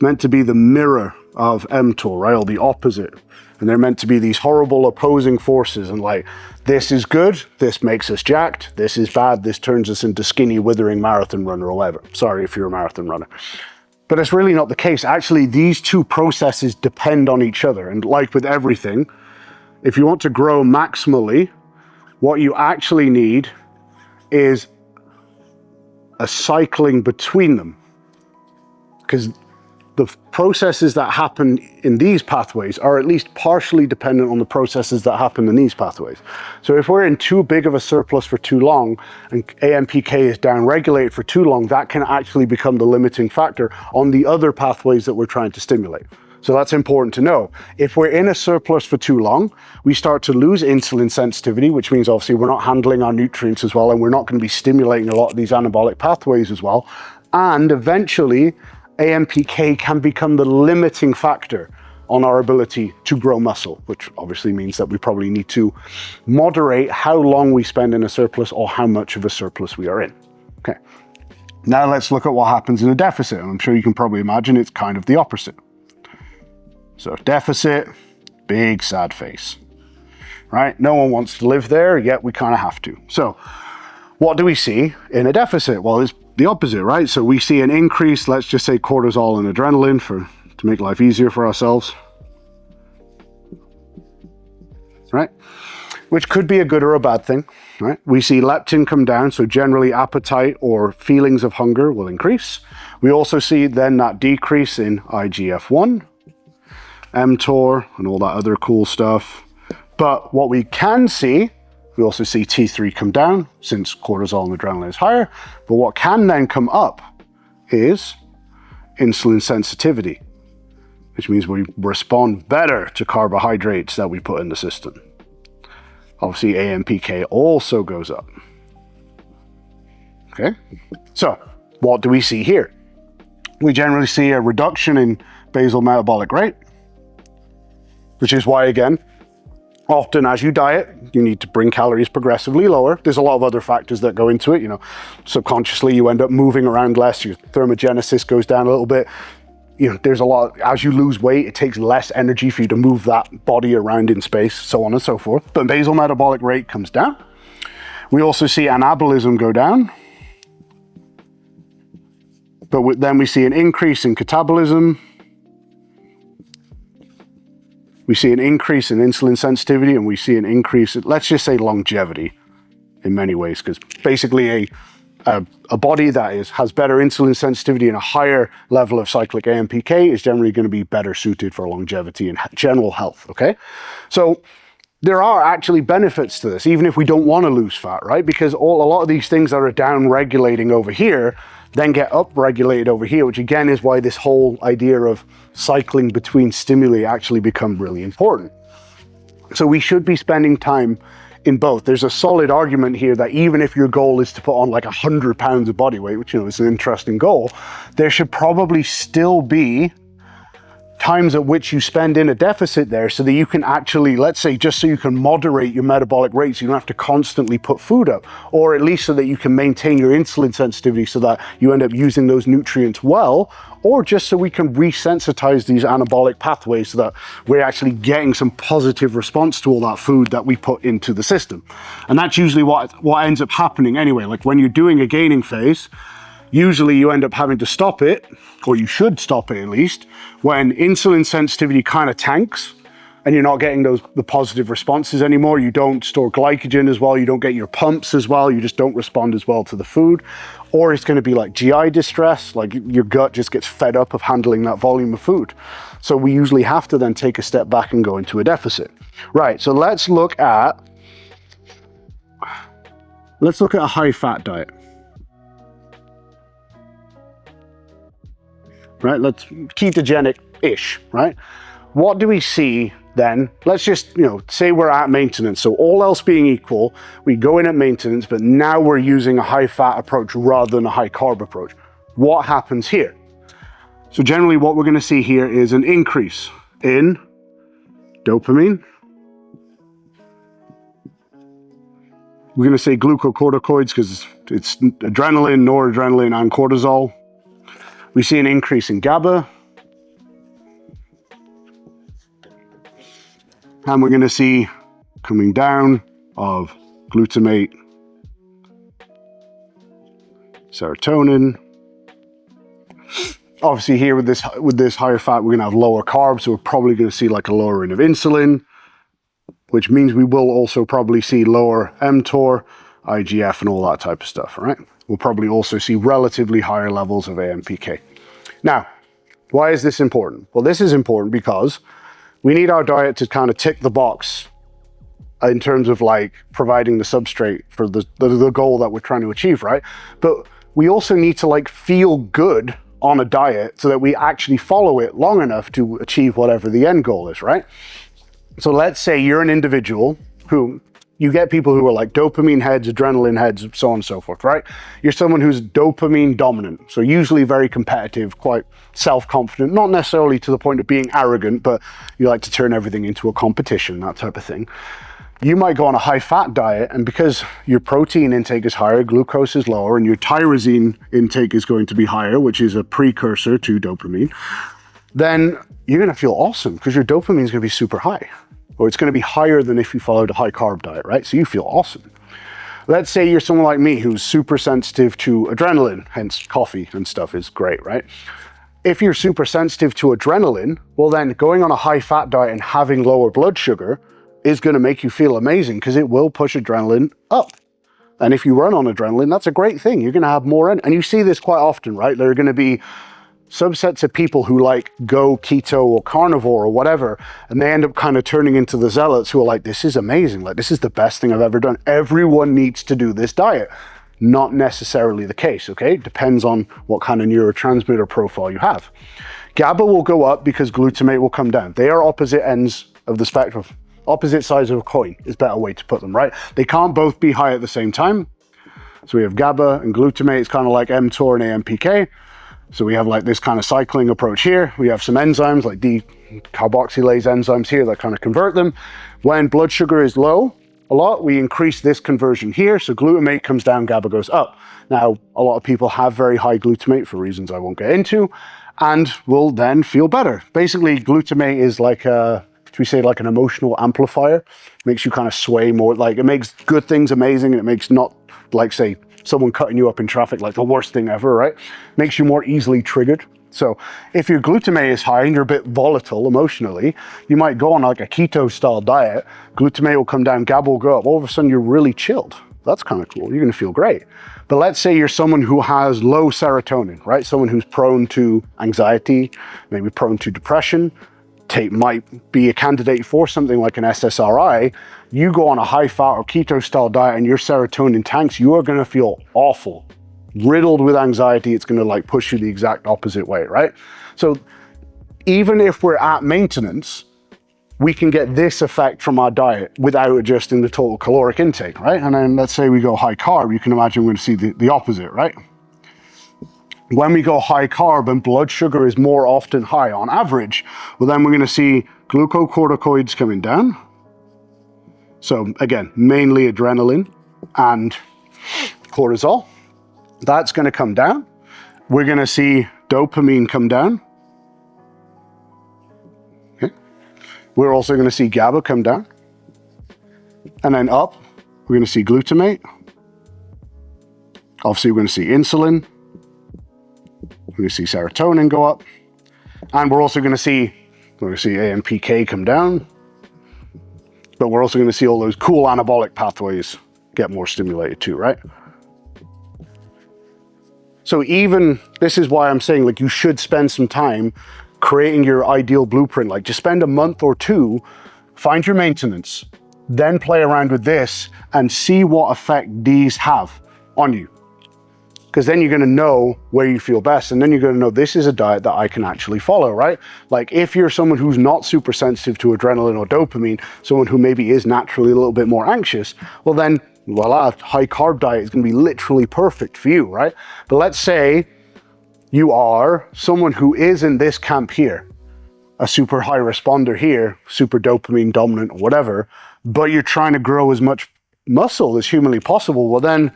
[SPEAKER 1] meant to be the mirror of mTOR, right? Or the opposite. And they're meant to be these horrible opposing forces, and like, this is good, this makes us jacked, this is bad, this turns us into skinny, withering marathon runner or whatever. Sorry if you're a marathon runner. But it's really not the case. Actually, these two processes depend on each other. And like with everything, if you want to grow maximally, what you actually need is a cycling between them. Because the processes that happen in these pathways are at least partially dependent on the processes that happen in these pathways. So if we're in too big of a surplus for too long and AMPK is downregulated for too long, that can actually become the limiting factor on the other pathways that we're trying to stimulate. So that's important to know. If we're in a surplus for too long, we start to lose insulin sensitivity, which means obviously we're not handling our nutrients as well, and we're not going to be stimulating a lot of these anabolic pathways as well. And eventually, AMPK can become the limiting factor on our ability to grow muscle, which obviously means that we probably need to moderate how long we spend in a surplus or how much of a surplus we are in. Okay. Now let's look at what happens in a deficit. And I'm sure you can probably imagine it's kind of the opposite. So deficit, big sad face, right? No one wants to live there, yet we kind of have to. So what do we see in a deficit? Well, it's the opposite, right? So we see an increase, let's just say cortisol and adrenaline to make life easier for ourselves, right? Which could be a good or a bad thing, right? We see leptin come down, so generally appetite or feelings of hunger will increase. We also see then that decrease in IGF-1, mTOR, and all that other cool stuff. But what we can see, we also see T3 come down since cortisol and adrenaline is higher. But what can then come up is insulin sensitivity, which means we respond better to carbohydrates that we put in the system. Obviously, AMPK also goes up. Okay, so what do we see here? We generally see a reduction in basal metabolic rate, which is why, again, often as you diet, you need to bring calories progressively lower. There's a lot of other factors that go into it. You know, subconsciously you end up moving around less, your thermogenesis goes down a little bit. You know, there's a lot, as you lose weight, it takes less energy for you to move that body around in space, so on and so forth. But basal metabolic rate comes down. We also see anabolism go down. But then we see an increase in catabolism. We see an increase in insulin sensitivity, and we see an increase in, let's just say, longevity in many ways, because basically a body that has better insulin sensitivity and a higher level of cyclic AMPK is generally going to be better suited for longevity and general health, okay? So there are actually benefits to this, even if we don't want to lose fat, right? Because a lot of these things that are down-regulating over here then get up-regulated over here, which again is why this whole idea of cycling between stimuli actually become really important. So we should be spending time in both. There's a solid argument here that even if your goal is to put on like 100 pounds of body weight, which, you know, is an interesting goal, there should probably still be times at which you spend in a deficit there so that you can actually, let's say, just so you can moderate your metabolic rates, you don't have to constantly put food up, or at least so that you can maintain your insulin sensitivity so that you end up using those nutrients well, or just so we can resensitize these anabolic pathways so that we're actually getting some positive response to all that food that we put into the system. And that's usually what ends up happening anyway. Like when you're doing a gaining phase, usually you end up having to stop it, or you should stop it at least, when insulin sensitivity kind of tanks and you're not getting the positive responses anymore. You don't store glycogen as well, you don't get your pumps as well, you just don't respond as well to the food. Or it's going to be like GI distress, like your gut just gets fed up of handling that volume of food. So we usually have to then take a step back and go into a deficit. Right, so let's look at a high-fat diet. Right, let's ketogenic-ish, right? What do we see then? Let's just, say we're at maintenance. So all else being equal, we go in at maintenance, but now we're using a high-fat approach rather than a high-carb approach. What happens here? So generally what we're going to see here is an increase in dopamine We're going to say glucocorticoids because it's adrenaline, noradrenaline, and cortisol. We see an increase in GABA. And we're going to see coming down of glutamate, serotonin. Obviously here with this higher fat, we're going to have lower carbs, so we're probably going to see like a lowering of insulin, which means we will also probably see lower mTOR, IGF, and all that type of stuff, right? We'll probably also see relatively higher levels of AMPK. Now, why is this important? Well, this is important because we need our diet to kind of tick the box in terms of like providing the substrate for the goal that we're trying to achieve, right? But we also need to like feel good on a diet so that we actually follow it long enough to achieve whatever the end goal is, right? So let's say you're an individual who, you get people who are like dopamine heads, adrenaline heads, so on and so forth, right? You're someone who's dopamine dominant, so usually very competitive, quite self-confident, not necessarily to the point of being arrogant, but you like to turn everything into a competition, that type of thing. You might go on a high-fat diet, and because your protein intake is higher, glucose is lower, and your tyrosine intake is going to be higher, which is a precursor to dopamine, then you're going to feel awesome because your dopamine is going to be super high, or it's going to be higher than if you followed a high-carb diet, right? So you feel awesome. Let's say you're someone like me who's super sensitive to adrenaline, hence coffee and stuff is great, right? If you're super sensitive to adrenaline, well then going on a high-fat diet and having lower blood sugar is going to make you feel amazing because it will push adrenaline up. And if you run on adrenaline, that's a great thing. You're going to have more, and you see this quite often, right? There are going to be subsets of people who like go keto or carnivore or whatever, and they end up kind of turning into the zealots who are like, this is amazing. Like, this is the best thing I've ever done. Everyone needs to do this diet. Not necessarily the case, okay? It depends on what kind of neurotransmitter profile you have. GABA will go up because glutamate will come down. They are opposite ends of the spectrum. Opposite sides of a coin is a better way to put them, right? They can't both be high at the same time. So we have GABA and glutamate. It's kind of like mTOR and AMPK. So we have like this kind of cycling approach here. We have some enzymes like D-carboxylase enzymes here that kind of convert them. When blood sugar is low a lot, we increase this conversion here. So glutamate comes down, GABA goes up. Now, a lot of people have very high glutamate for reasons I won't get into, and will then feel better. Basically, glutamate is like we say like an emotional amplifier. It makes you kind of sway more, like it makes good things amazing, and it makes not, like say, someone cutting you up in traffic like the worst thing ever, right? Makes you more easily triggered. So if your glutamate is high and you're a bit volatile emotionally, you might go on like a keto style diet, glutamate will come down, GABA will go up, all of a sudden you're really chilled. That's kind of cool, you're gonna feel great. But let's say you're someone who has low serotonin, right? Someone who's prone to anxiety, maybe prone to depression, might be a candidate for something like an SSRI. You go on a high fat or keto style diet and your serotonin tanks, you are gonna feel awful. Riddled with anxiety, it's gonna like push you the exact opposite way, right? So even if we're at maintenance, we can get this effect from our diet without adjusting the total caloric intake, right? And then let's say we go high carb, you can imagine we're gonna see the opposite, right? When we go high carb and blood sugar is more often high on average, well then we're going to see glucocorticoids coming down. So again, mainly adrenaline and cortisol. That's going to come down. We're going to see dopamine come down. Okay. We're also going to see GABA come down. And then up, we're going to see glutamate. Obviously, we're going to see insulin. We're going to see serotonin go up, and we're also going to see AMPK come down, but we're also going to see all those cool anabolic pathways get more stimulated too, right? So even, this is why I'm saying like you should spend some time creating your ideal blueprint, like just spend a month or two, find your maintenance, then play around with this and see what effect these have on you. Because then you're going to know where you feel best, and then you're going to know this is a diet that I can actually follow, right? Like if you're someone who's not super sensitive to adrenaline or dopamine, someone who maybe is naturally a little bit more anxious, well then, voila, high carb diet is going to be literally perfect for you, right? But let's say you are someone who is in this camp here, a super high responder here, super dopamine dominant or whatever, but you're trying to grow as much muscle as humanly possible, well then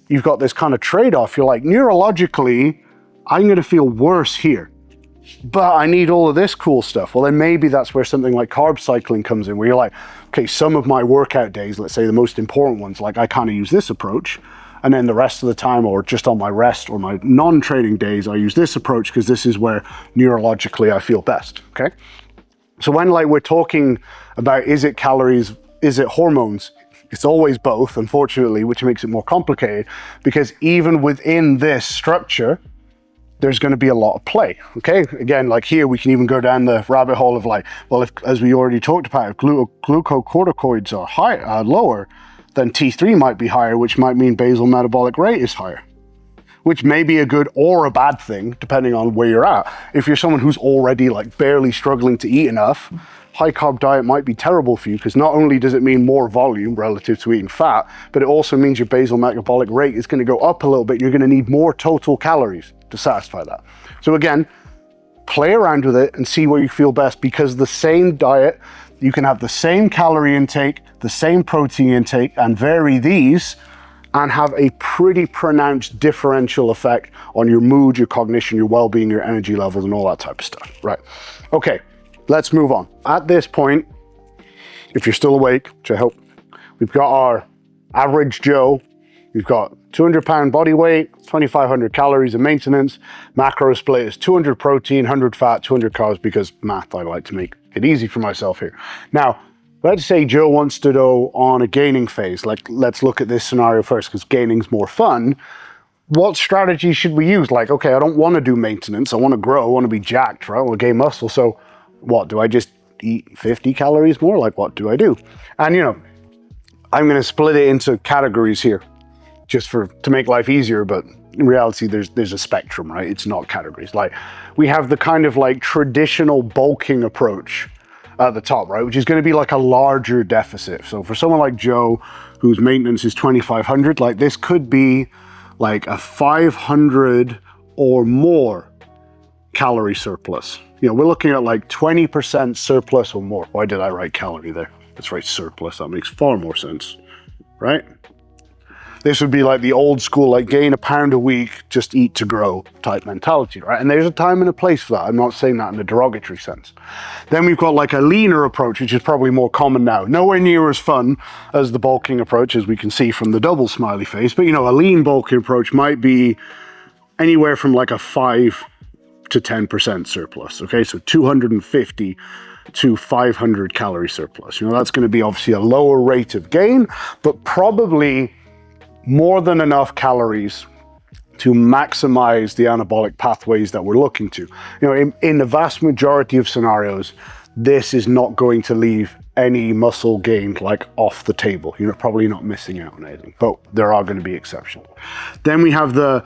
[SPEAKER 1] you've got this kind of trade-off. You're like, neurologically, I'm going to feel worse here, but I need all of this cool stuff. Well, then maybe that's where something like carb cycling comes in, where you're like, okay, some of my workout days, let's say the most important ones, like I kind of use this approach, and then the rest of the time, or just on my rest or my non-training days, I use this approach because this is where neurologically I feel best, okay? So when like we're talking about, is it calories, is it hormones? It's always both, unfortunately, which makes it more complicated, because even within this structure, there's going to be a lot of play, okay? Again, like here, we can even go down the rabbit hole of like, well, if, as we already talked about, if glucocorticoids are high, lower, then T3 might be higher, which might mean basal metabolic rate is higher, which may be a good or a bad thing, depending on where you're at. If you're someone who's already like barely struggling to eat enough, high carb diet might be terrible for you, because not only does it mean more volume relative to eating fat, but it also means your basal metabolic rate is going to go up a little bit. You're going to need more total calories to satisfy that. So again, play around with it and see where you feel best, because the same diet, you can have the same calorie intake, the same protein intake, and vary these and have a pretty pronounced differential effect on your mood, your cognition, your well-being, your energy levels, and all that type of stuff, right? Okay, let's move on. At this point, if you're still awake, which I hope, we've got our average Joe. We've got 200-pound body weight, 2,500 calories of maintenance. Macro split is 200 protein, 100 fat, 200 carbs, because math, I like to make it easy for myself here. Now, let's say Joe wants to go on a gaining phase. Like, let's look at this scenario first, because gaining's more fun. What strategy should we use? Like, okay, I don't want to do maintenance. I want to grow. I want to be jacked, right? I want to gain muscle. So what, do I just eat 50 calories more? Like, what do I do? And, you know, I'm going to split it into categories here, just to make life easier, but in reality, there's a spectrum, right? It's not categories. Like, we have the kind of like traditional bulking approach at the top, right? Which is going to be like a larger deficit. So for someone like Joe, whose maintenance is 2,500, like this could be like a 500 or more calorie surplus. You know, we're looking at like 20% surplus or more. Why did I write calorie there? Let's write surplus. That makes far more sense, right? This would be like the old school, like gain a pound a week, just eat to grow type mentality, right? And there's a time and a place for that. I'm not saying that in a derogatory sense. Then we've got like a leaner approach, which is probably more common now. Nowhere near as fun as the bulking approach, as we can see from the double smiley face. But, you know, a lean bulking approach might be anywhere from like a 5 to 10% surplus, okay? So 250 to 500 calorie surplus. You know, that's going to be obviously a lower rate of gain, but probably more than enough calories to maximize the anabolic pathways that we're looking to. You know, in the vast majority of scenarios, this is not going to leave any muscle gain like off the table. You're probably not missing out on anything, but there are going to be exceptions. Then we have the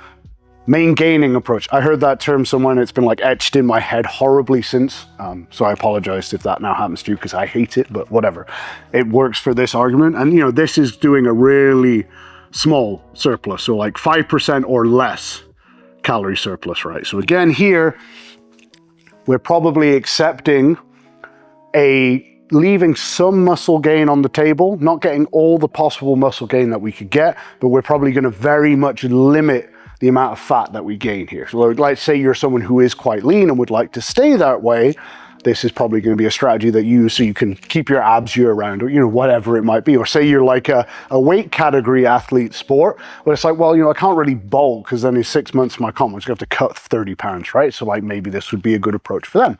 [SPEAKER 1] main gaining approach. I heard that term somewhere and it's been like etched in my head horribly since. So I apologize if that now happens to you, because I hate it, but whatever. It works for this argument. And, you know, this is doing a really small surplus, so like 5% or less calorie surplus, right? So again, here, we're probably accepting leaving some muscle gain on the table, not getting all the possible muscle gain that we could get, but we're probably going to very much limit the amount of fat that we gain here. So let's say you're someone who is quite lean and would like to stay that way. This is probably going to be a strategy that you use so you can keep your abs year round, or, you know, whatever it might be. Or say you're like a weight category athlete sport, but it's like, well, you know, I can't really bulk because then in 6 months my comp, I'm just going to have to cut 30 pounds, right? So like maybe this would be a good approach for them.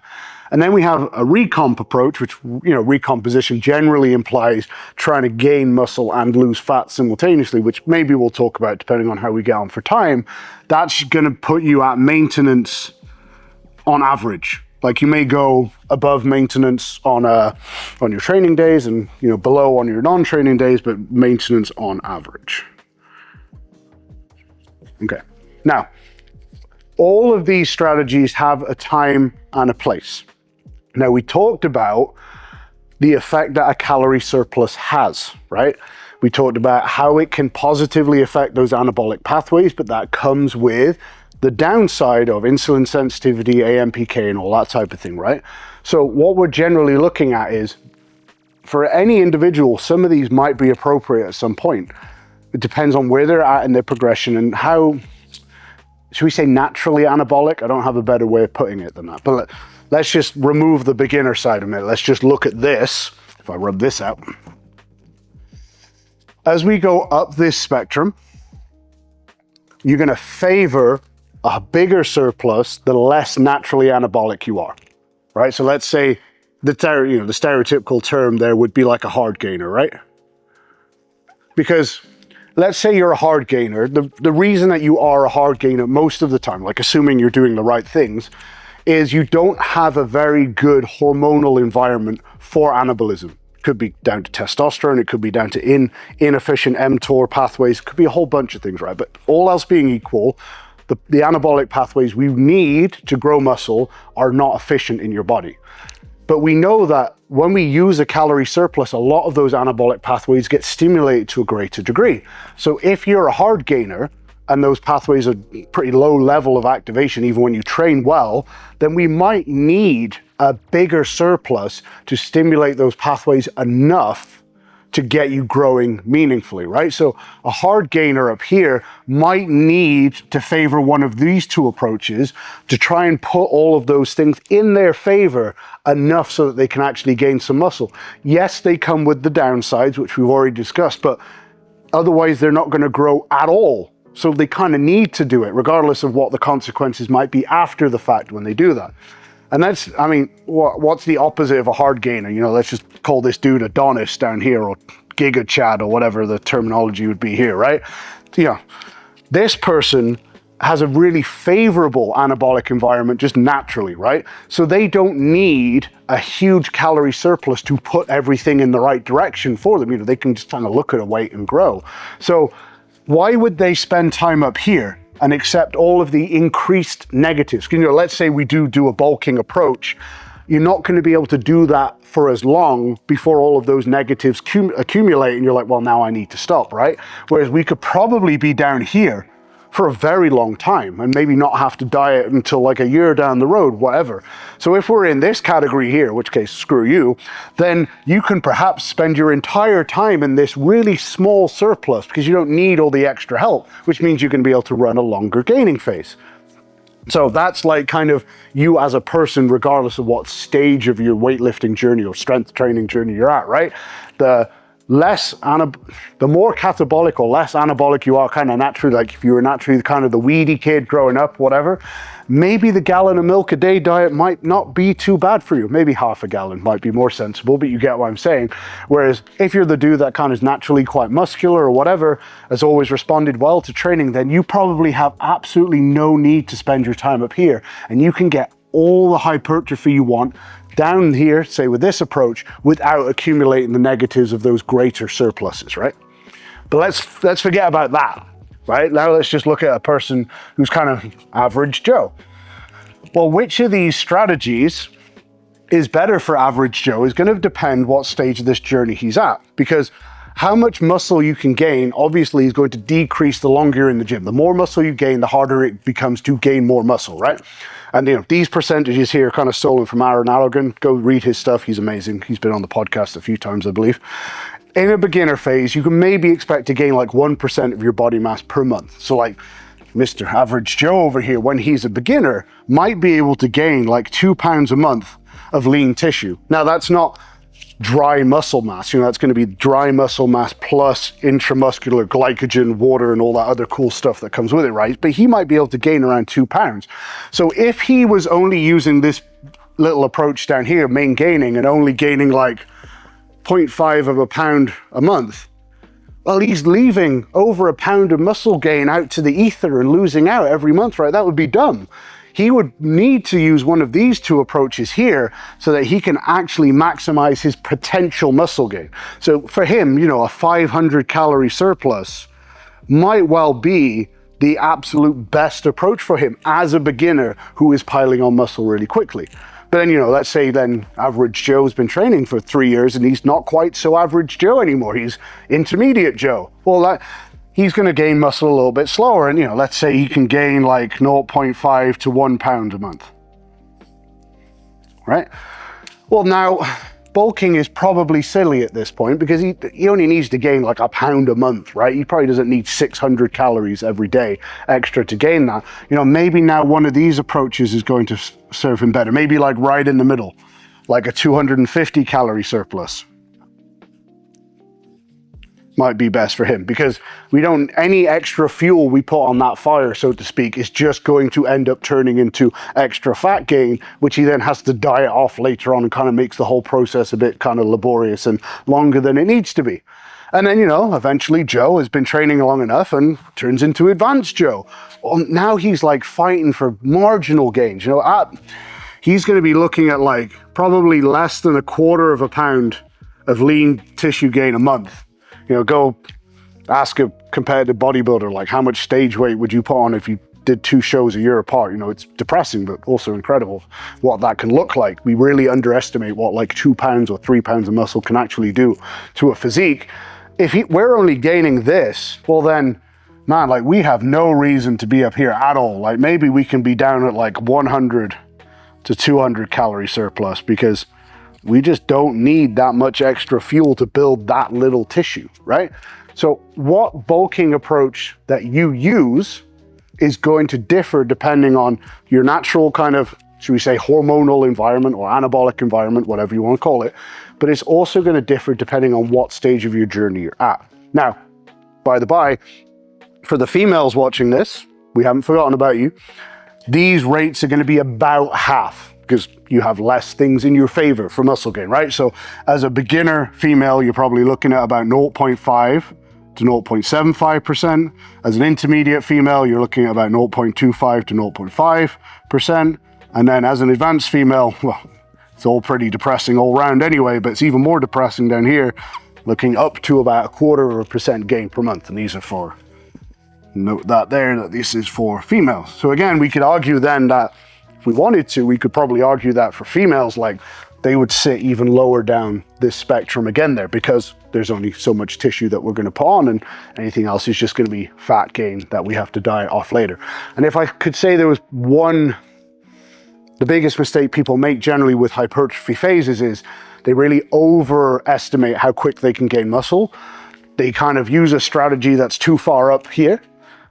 [SPEAKER 1] And then we have a recomp approach, which, you know, recomposition generally implies trying to gain muscle and lose fat simultaneously, which maybe we'll talk about depending on how we get on for time. That's going to put you at maintenance on average. Like, you may go above maintenance on your training days and, you know, below on your non-training days, but maintenance on average. Okay. Now, all of these strategies have a time and a place. Now, we talked about the effect that a calorie surplus has, right? We talked about how it can positively affect those anabolic pathways, but that comes with the downside of insulin sensitivity, AMPK, and all that type of thing, right? So what we're generally looking at is, for any individual, some of these might be appropriate at some point. It depends on where they're at in their progression and how, should we say, naturally anabolic? I don't have a better way of putting it than that. But let's just remove the beginner side of it. Let's just look at this. If I rub this out. As we go up this spectrum, you're going to favor a bigger surplus the less naturally anabolic you are, right? So let's say the stereotypical term there would be like a hard gainer, right? Because let's say you're a hard gainer. The reason that you are a hard gainer most of the time, like assuming you're doing the right things, is you don't have a very good hormonal environment for anabolism. It could be down to testosterone, it could be down to inefficient mTOR pathways, it could be a whole bunch of things, right? But all else being equal, the anabolic pathways we need to grow muscle are not efficient in your body. But we know that when we use a calorie surplus, a lot of those anabolic pathways get stimulated to a greater degree. So if you're a hard gainer and those pathways are pretty low level of activation, even when you train well, then we might need a bigger surplus to stimulate those pathways enough to get you growing meaningfully, right? So a hard gainer up here might need to favor one of these two approaches to try and put all of those things in their favor enough so that they can actually gain some muscle. Yes, they come with the downsides, which we've already discussed, but otherwise they're not going to grow at all. So they kind of need to do it, regardless of what the consequences might be after the fact when they do that. And that's, I mean, what's the opposite of a hard gainer? You know, let's just call this dude Adonis down here, or Giga Chad, or whatever the terminology would be here, right? Yeah, this person has a really favorable anabolic environment just naturally, right? So they don't need a huge calorie surplus to put everything in the right direction for them. You know, they can just kind of look at a weight and grow. So why would they spend time up here and accept all of the increased negatives? You know, let's say we do a bulking approach. You're not going to be able to do that for as long before all of those negatives accumulate and you're like, well, now I need to stop, right? Whereas we could probably be down here for a very long time and maybe not have to diet until like a year down the road, whatever. So if we're in this category here, which case, screw you, then you can perhaps spend your entire time in this really small surplus because you don't need all the extra help, which means you can be able to run a longer gaining phase. So that's like kind of you as a person, regardless of what stage of your weightlifting journey or strength training journey you're at, right? The more catabolic or less anabolic you are kind of naturally, like if you were naturally kind of the weedy kid growing up, whatever, maybe the gallon of milk a day diet might not be too bad for you. Maybe half a gallon might be more sensible, but you get what I'm saying. Whereas if you're the dude that kind of is naturally quite muscular or whatever, has always responded well to training, then you probably have absolutely no need to spend your time up here and you can get all the hypertrophy you want down here, say with this approach, without accumulating the negatives of those greater surpluses, right? But let's forget about that, right? Now let's just look at a person who's kind of average Joe. Well, which of these strategies is better for average Joe is going to depend what stage of this journey he's at, because how much muscle you can gain obviously is going to decrease the longer you're in the gym. The more muscle you gain, the harder it becomes to gain more muscle, right? And you know, these percentages here are kind of stolen from Aaron Allergan. Go read his stuff. He's amazing. He's been on the podcast a few times, I believe. In a beginner phase, you can maybe expect to gain like 1% of your body mass per month. So like Mr. Average Joe over here, when he's a beginner, might be able to gain like 2 pounds a month of lean tissue. Now that's not dry muscle mass, you know, that's going to be dry muscle mass plus intramuscular glycogen, water, and all that other cool stuff that comes with it, right? But he might be able to gain around 2 pounds. So if he was only using this little approach down here, main gaining, and only gaining like 0.5 of a pound a month, well, he's leaving over a pound of muscle gain out to the ether and losing out every month, right? That would be dumb. He would need to use one of these two approaches here so that he can actually maximize his potential muscle gain. So for him, you know, a 500 calorie surplus might well be the absolute best approach for him as a beginner who is piling on muscle really quickly. But then, you know, let's say then average Joe's been training for 3 years and he's not quite so average Joe anymore. He's intermediate Joe. Well, he's going to gain muscle a little bit slower. And, you know, let's say he can gain like 0.5 to 1 pound a month, right? Well, now bulking is probably silly at this point because he only needs to gain like a pound a month, right? He probably doesn't need 600 calories every day extra to gain that. You know, maybe now one of these approaches is going to serve him better. Maybe like right in the middle, like a 250 calorie surplus might be best for him, because any extra fuel we put on that fire, so to speak, is just going to end up turning into extra fat gain, which he then has to diet off later on, and kind of makes the whole process a bit kind of laborious and longer than it needs to be. And then, you know, eventually Joe has been training long enough and turns into advanced Joe. Well, now he's like fighting for marginal gains. You know, he's going to be looking at like probably less than 1/4 pound of lean tissue gain a month. You know, go ask a competitive bodybuilder, like, how much stage weight would you put on if you did 2 shows a year apart? You know, it's depressing, but also incredible what that can look like. We really underestimate what like 2 pounds or 3 pounds of muscle can actually do to a physique. If we're only gaining this, well then, man, like we have no reason to be up here at all. Like maybe we can be down at like 100 to 200 calorie surplus, because we just don't need that much extra fuel to build that little tissue, right? So what bulking approach that you use is going to differ depending on your natural kind of, should we say, hormonal environment or anabolic environment, whatever you want to call it. But it's also going to differ depending on what stage of your journey you're at. Now, by the by, for the females watching this, we haven't forgotten about you. These rates are going to be about half, because you have less things in your favor for muscle gain, right? So as a beginner female, you're probably looking at about 0.5 to 0.75%. As an intermediate female, you're looking at about 0.25 to 0.5%. And then as an advanced female, well, it's all pretty depressing all round anyway, but it's even more depressing down here, looking up to about 1/4% gain per month. And these are for, note that there, that this is for females. So again, we could argue then that if we wanted to, we could probably argue that for females, like they would sit even lower down this spectrum again there, because there's only so much tissue that we're going to put on, and anything else is just going to be fat gain that we have to diet off later. And if I could say there was the biggest mistake people make generally with hypertrophy phases is they really overestimate how quick they can gain muscle. They kind of use a strategy that's too far up here,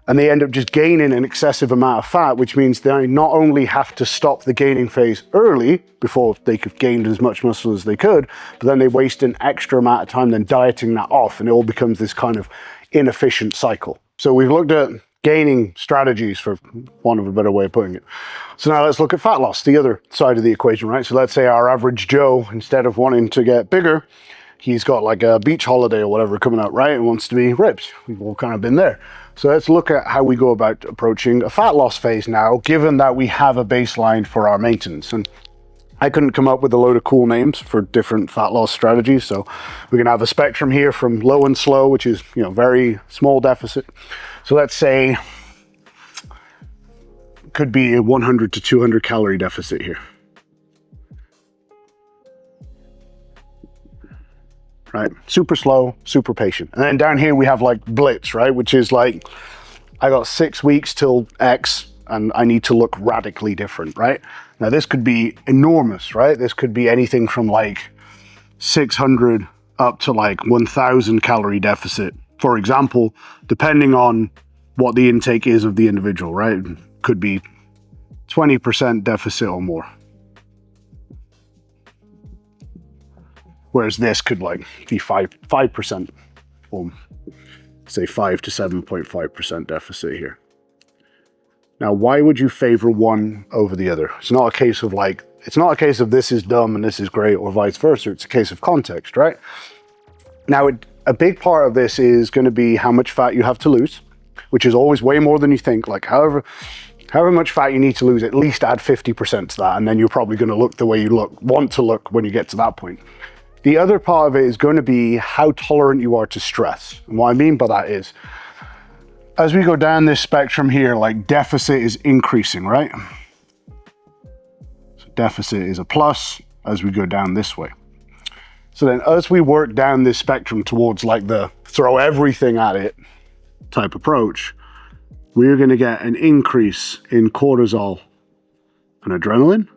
[SPEAKER 1] and they end up just gaining an excessive amount of fat, which means they not only have to stop the gaining phase early before they could gain as much muscle as they could, but then they waste an extra amount of time then dieting that off, and it all becomes this kind of inefficient cycle. So we've looked at gaining strategies, for want of a better way of putting it. So now let's look at fat loss, the other side of the equation, right? So let's say our average Joe, instead of wanting to get bigger, he's got like a beach holiday or whatever coming up, right? And wants to be ripped. We've all kind of been there. So let's look at how we go about approaching a fat loss phase now, given that we have a baseline for our maintenance. And I couldn't come up with a load of cool names for different fat loss strategies. So we're going to have a spectrum here from low and slow, which is, you know, very small deficit. So let's say could be a 100 to 200 calorie deficit here. Right? Super slow, super patient. And then down here we have like blitz, right? Which is like, I got 6 weeks till X and I need to look radically different, right? Now this could be enormous, right? This could be anything from like 600 up to like 1,000 calorie deficit, for example, depending on what the intake is of the individual, right? Could be 20% deficit or more. Whereas this could like be 5%, or say 5 to 7.5% deficit here. Now, why would you favor one over the other? It's not a case of like, it's not a case of this is dumb and this is great or vice versa. It's a case of context, right? Now, a big part of this is going to be how much fat you have to lose, which is always way more than you think. Like however much fat you need to lose, at least add 50% to that, and then you're probably going to look the way you want to look when you get to that point. The other part of it is going to be how tolerant you are to stress. And what I mean by that is, as we go down this spectrum here, like deficit is increasing, right? So deficit is a plus as we go down this way. So then as we work down this spectrum towards like the throw everything at it type approach, we're going to get an increase in cortisol and adrenaline.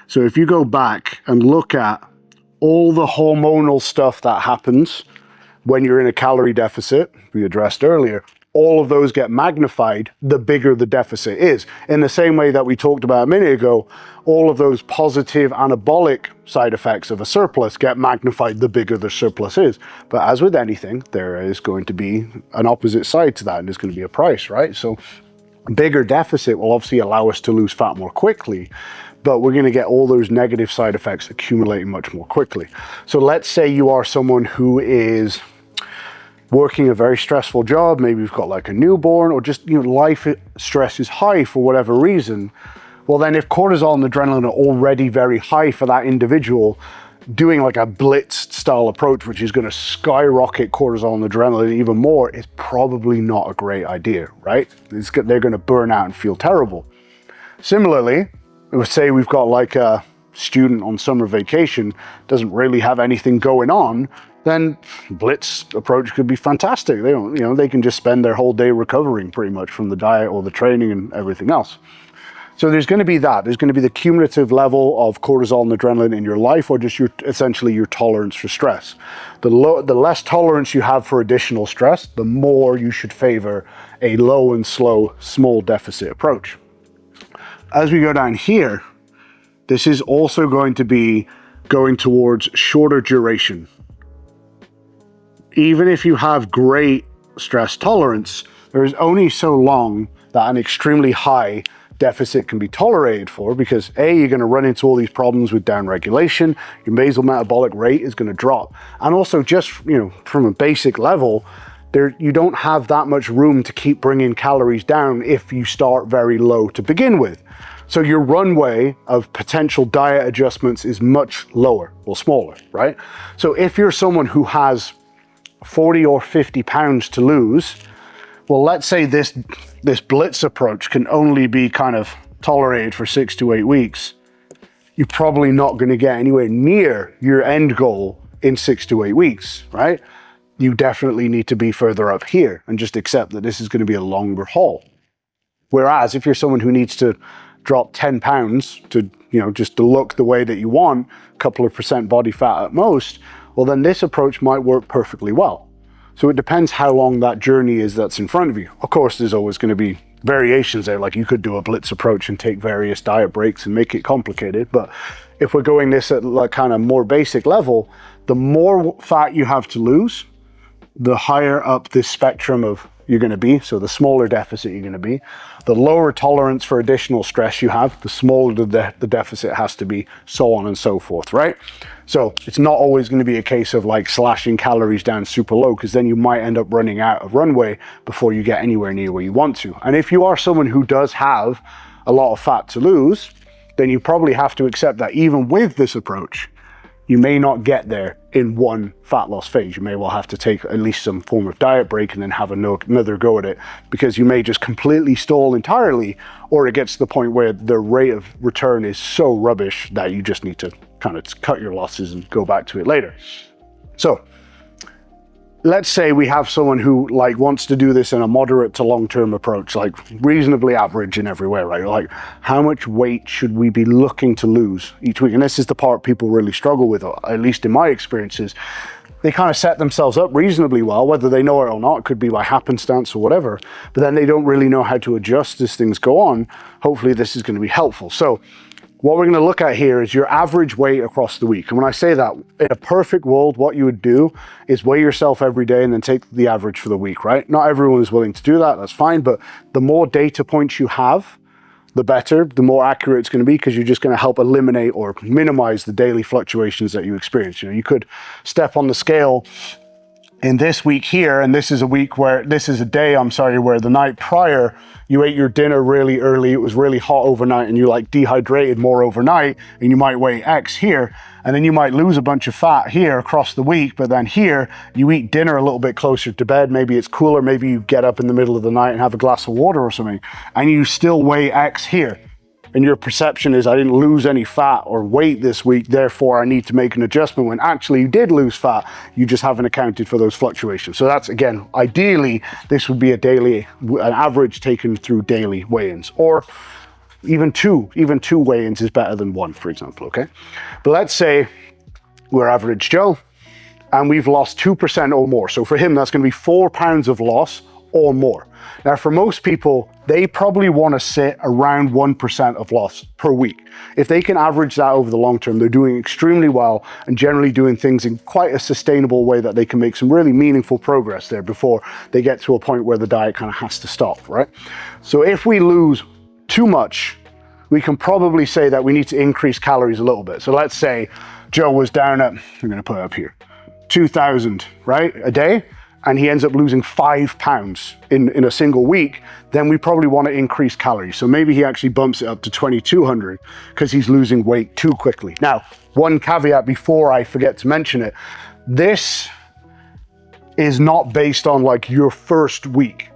[SPEAKER 1] So if you go back and look at all the hormonal stuff that happens when you're in a calorie deficit, we addressed earlier, all of those get magnified the bigger the deficit is. In the same way that we talked about a minute ago, all of those positive anabolic side effects of a surplus get magnified the bigger the surplus is. But as with anything, there is going to be an opposite side to that, and there's going to be a price, right? So bigger deficit will obviously allow us to lose fat more quickly, but we're going to get all those negative side effects accumulating much more quickly. So let's say you are someone who is working a very stressful job, maybe you've got like a newborn, or just, life stress is high for whatever reason. Well, then if cortisol and adrenaline are already very high for that individual, doing like a blitz style approach, which is going to skyrocket cortisol and adrenaline even more, is probably not a great idea, right? They're going to burn out and feel terrible. Similarly, let's say we've got like a student on summer vacation, doesn't really have anything going on, then blitz approach could be fantastic. They don't, they can just spend their whole day recovering pretty much from the diet or the training and everything else. So there's going to be that. There's going to be the cumulative level of cortisol and adrenaline in your life, or just essentially your tolerance for stress. The less tolerance you have for additional stress, the more you should favor a low and slow, small deficit approach. As we go down here, this is also going to be going towards shorter duration. Even if you have great stress tolerance, there is only so long that an extremely high deficit can be tolerated for, because A, you're going to run into all these problems with downregulation, your basal metabolic rate is going to drop, and also just from a basic level, you don't have that much room to keep bringing calories down if you start very low to begin with. So your runway of potential diet adjustments is much lower, or smaller, right? So if you're someone who has 40 or 50 pounds to lose, well, let's say this blitz approach can only be kind of tolerated for 6 to 8 weeks. You're probably not going to get anywhere near your end goal in 6 to 8 weeks, right? You definitely need to be further up here and just accept that this is going to be a longer haul. Whereas if you're someone who needs to drop 10 pounds to, just to look the way that you want, a couple of % body fat at most, well, then this approach might work perfectly well. So it depends how long that journey is that's in front of you. Of course, there's always going to be variations there, like you could do a blitz approach and take various diet breaks and make it complicated. But if we're going this at like kind of more basic level, the more fat you have to lose, the higher up this spectrum of you're going to be. So the smaller deficit you're going to be, the lower tolerance for additional stress you have, the smaller the deficit has to be, so on and so forth, right? So it's not always going to be a case of like slashing calories down super low, because then you might end up running out of runway before you get anywhere near where you want to. And if you are someone who does have a lot of fat to lose, then you probably have to accept that even with this approach, you may not get there in one fat loss phase. You may well have to take at least some form of diet break and then have another go at it, because you may just completely stall entirely, or it gets to the point where the rate of return is so rubbish that you just need to kind of cut your losses and go back to it later. So let's say we have someone who wants to do this in a moderate to long-term approach, like reasonably average in every way, right? Like, how much weight should we be looking to lose each week? And this is the part people really struggle with, or at least in my experiences. They kind of set themselves up reasonably well, whether they know it or not. It could be by happenstance or whatever, but then they don't really know how to adjust as things go on. Hopefully this is going to be helpful. So what we're going to look at here is your average weight across the week. And when I say that, in a perfect world, what you would do is weigh yourself every day and then take the average for the week, right? Not everyone is willing to do that, that's fine, but the more data points you have, the better, the more accurate it's going to be, because you're just going to help eliminate or minimize the daily fluctuations that you experience. You could step on the scale in this week here, and this is a day, where the night prior, you ate your dinner really early, it was really hot overnight, and you dehydrated more overnight, and you might weigh X here, and then you might lose a bunch of fat here across the week, but then here, you eat dinner a little bit closer to bed, maybe it's cooler, maybe you get up in the middle of the night and have a glass of water or something, and you still weigh X here. And your perception is, I didn't lose any fat or weight this week, therefore I need to make an adjustment, when actually you did lose fat, you just haven't accounted for those fluctuations. So that's, again, ideally, this would be an average taken through daily weigh-ins, or even two weigh-ins is better than one, for example, okay? But let's say we're average Joe, and we've lost 2% or more. So for him, that's going to be 4 pounds of loss or more. Now, for most people, they probably want to sit around 1% of loss per week. If they can average that over the long term, they're doing extremely well and generally doing things in quite a sustainable way that they can make some really meaningful progress there before they get to a point where the diet kind of has to stop, right? So if we lose too much, we can probably say that we need to increase calories a little bit. So let's say Joe was down at, I'm going to put it up here, 2,000, right, a day, and he ends up losing 5 pounds in a single week, then we probably want to increase calories. So maybe he actually bumps it up to 2,200 because he's losing weight too quickly. Now, one caveat before I forget to mention it, this is not based on like your first week.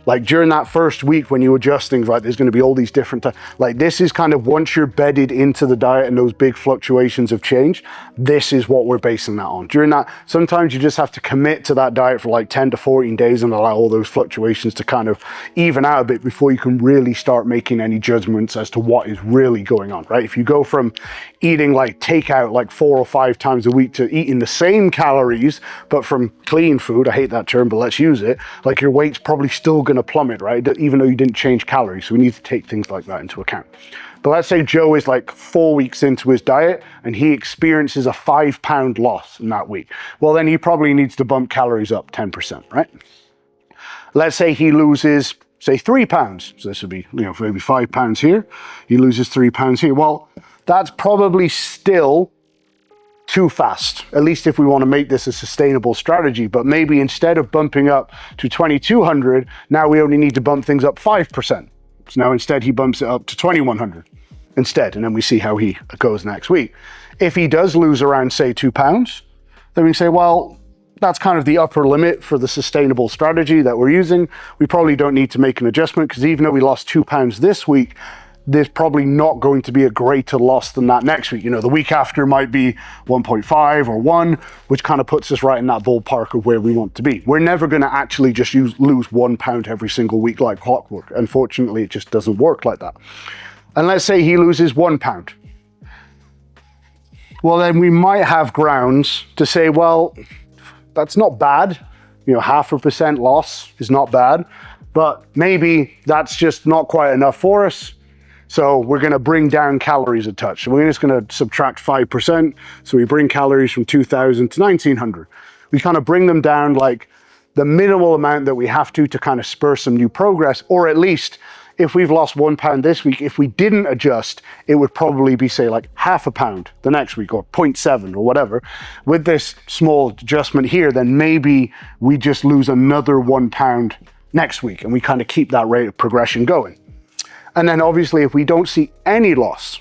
[SPEAKER 1] Like during that first week when you adjust things, right, there's going to be all these different, like this is kind of once you're bedded into the diet and those big fluctuations of change, this is what we're basing that on. During that, sometimes you just have to commit to that diet for like 10 to 14 days and allow all those fluctuations to kind of even out a bit before you can really start making any judgments as to what is really going on, right? If you go from eating like takeout like 4 or 5 times a week to eating the same calories, but from clean food, I hate that term, but let's use it, like your weight's probably still going to plummet, right? Even though you didn't change calories. So we need to take things like that into account. But let's say Joe is like 4 weeks into his diet and he experiences a 5 pound loss in that week. Well, then he probably needs to bump calories up 10%, right? Let's say he loses, say 3 pounds. So this would be, maybe 5 pounds here. He loses 3 pounds here. Well, that's probably still too fast, at least if we want to make this a sustainable strategy. But maybe instead of bumping up to 2,200, now we only need to bump things up 5%. So now instead he bumps it up to 2,100 instead, and then we see how he goes next week. If he does lose around, say, 2 pounds, then we say, well, that's kind of the upper limit for the sustainable strategy that we're using. We probably don't need to make an adjustment because even though we lost 2 pounds this week, there's probably not going to be a greater loss than that next week. The week after might be 1.5 or 1, which kind of puts us right in that ballpark of where we want to be. We're never going to actually just lose 1 pound every single week like clockwork. Unfortunately, it just doesn't work like that. And let's say he loses 1 pound. Well, then we might have grounds to say, well, that's not bad. 0.5% loss is not bad, but maybe that's just not quite enough for us. So we're going to bring down calories a touch. So we're just going to subtract 5%. So we bring calories from 2,000 to 1,900. We kind of bring them down like the minimal amount that we have to kind of spur some new progress, or at least if we've lost 1 pound this week, if we didn't adjust, it would probably be say like 0.5 pound the next week or 0.7 or whatever. With this small adjustment here, then maybe we just lose another 1 pound next week and we kind of keep that rate of progression going. And then obviously if we don't see any loss,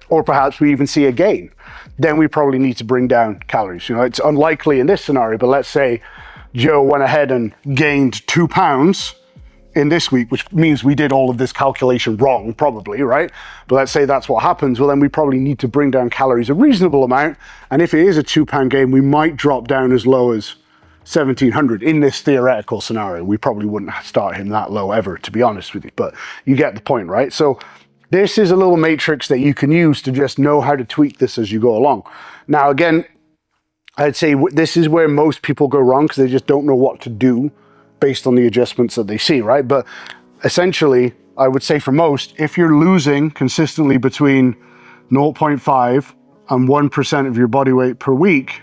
[SPEAKER 1] or perhaps we even see a gain, then we probably need to bring down calories. It's unlikely in this scenario, but let's say Joe went ahead and gained 2 pounds in this week, which means we did all of this calculation wrong, probably, right? But let's say that's what happens. Well, then we probably need to bring down calories a reasonable amount. And if it is a 2 pound gain, we might drop down as low as 1,700 in this theoretical scenario. We probably wouldn't start him that low ever, to be honest with you, but you get the point, right? So this is a little matrix that you can use to just know how to tweak this as you go along. Now, again, I'd say this is where most people go wrong because they just don't know what to do based on the adjustments that they see, right? But essentially, I would say for most, if you're losing consistently between 0.5 and 1% of your body weight per week,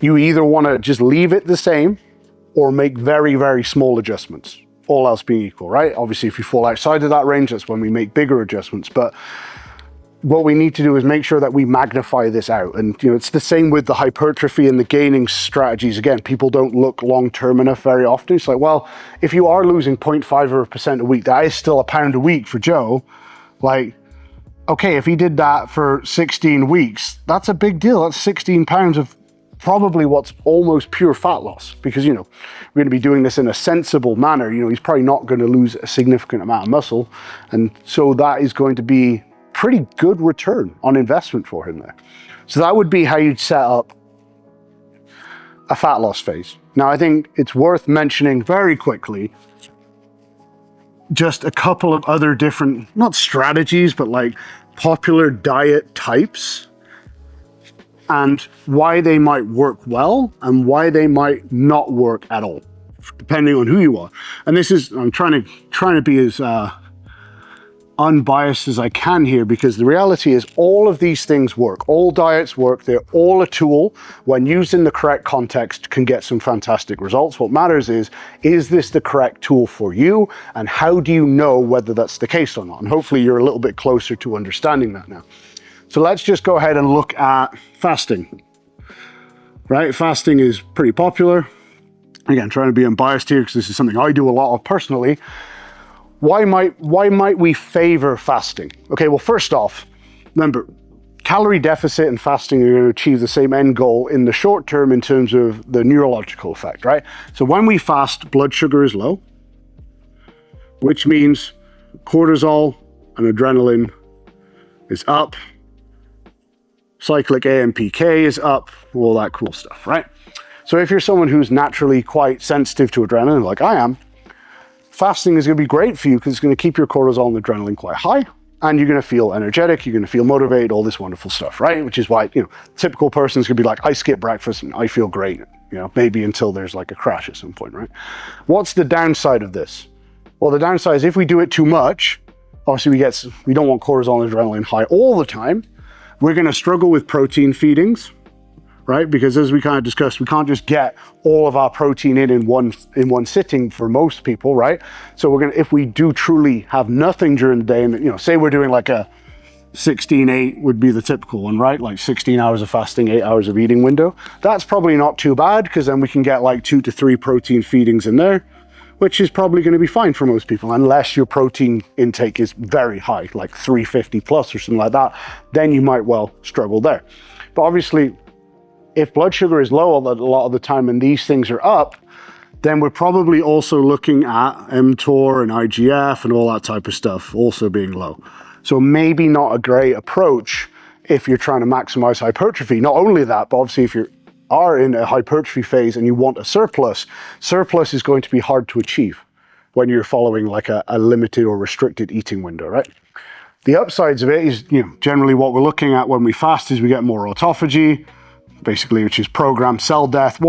[SPEAKER 1] you either want to just leave it the same or make very, very small adjustments, all else being equal, right? Obviously, if you fall outside of that range, that's when we make bigger adjustments. But what we need to do is make sure that we magnify this out. And it's the same with the hypertrophy and the gaining strategies. Again, people don't look long-term enough very often. It's like, well, if you are losing 0.5% a week, that is still a pound a week for Joe. Like, okay, if he did that for 16 weeks, that's a big deal. That's 16 pounds of probably what's almost pure fat loss, because we're going to be doing this in a sensible manner. He's probably not going to lose a significant amount of muscle, and so that is going to be pretty good return on investment for him there. So that would be how you'd set up a fat loss phase. Now, I think it's worth mentioning very quickly just a couple of other different, not strategies, but like popular diet types and why they might work well and why they might not work at all, depending on who you are. And this is, I'm trying to be as unbiased as I can here, because the reality is all of these things work. All diets work. They're all a tool. When used in the correct context, can get some fantastic results. What matters is this the correct tool for you? And how do you know whether that's the case or not? And hopefully you're a little bit closer to understanding that now. So let's just go ahead and look at fasting, right? Fasting is pretty popular. Again, trying to be unbiased here because this is something I do a lot of personally. Why might we favor fasting? Okay, well, first off, remember, calorie deficit and fasting are going to achieve the same end goal in the short term in terms of the neurological effect, right? So when we fast, blood sugar is low, which means cortisol and adrenaline is up, cyclic AMPK is up, all that cool stuff, right? So if you're someone who's naturally quite sensitive to adrenaline, like I am, fasting is going to be great for you because it's going to keep your cortisol and adrenaline quite high, and you're going to feel energetic, you're going to feel motivated, all this wonderful stuff, right? Which is why, typical person's going to be like, I skip breakfast and I feel great, maybe until there's like a crash at some point, right? What's the downside of this? Well, the downside is if we do it too much, obviously we don't want cortisol and adrenaline high all the time. We're going to struggle with protein feedings, right? Because as we kind of discussed, we can't just get all of our protein in one sitting for most people, right? So if we do truly have nothing during the day, and say we're doing like a 16-8 would be the typical one, right? Like 16 hours of fasting, 8 hours of eating window. That's probably not too bad, because then we can get like 2 to 3 protein feedings in there, which is probably going to be fine for most people, unless your protein intake is very high, like 350 plus or something like that. Then you might well struggle there. But obviously, if blood sugar is low a lot of the time and these things are up, then we're probably also looking at mTOR and IGF and all that type of stuff also being low. So maybe not a great approach if you're trying to maximize hypertrophy. Not only that, but obviously if you are in a hypertrophy phase and you want a surplus is going to be hard to achieve when you're following like a limited or restricted eating window, right? The upsides of it is, generally what we're looking at when we fast is we get more autophagy, basically, which is programmed cell death.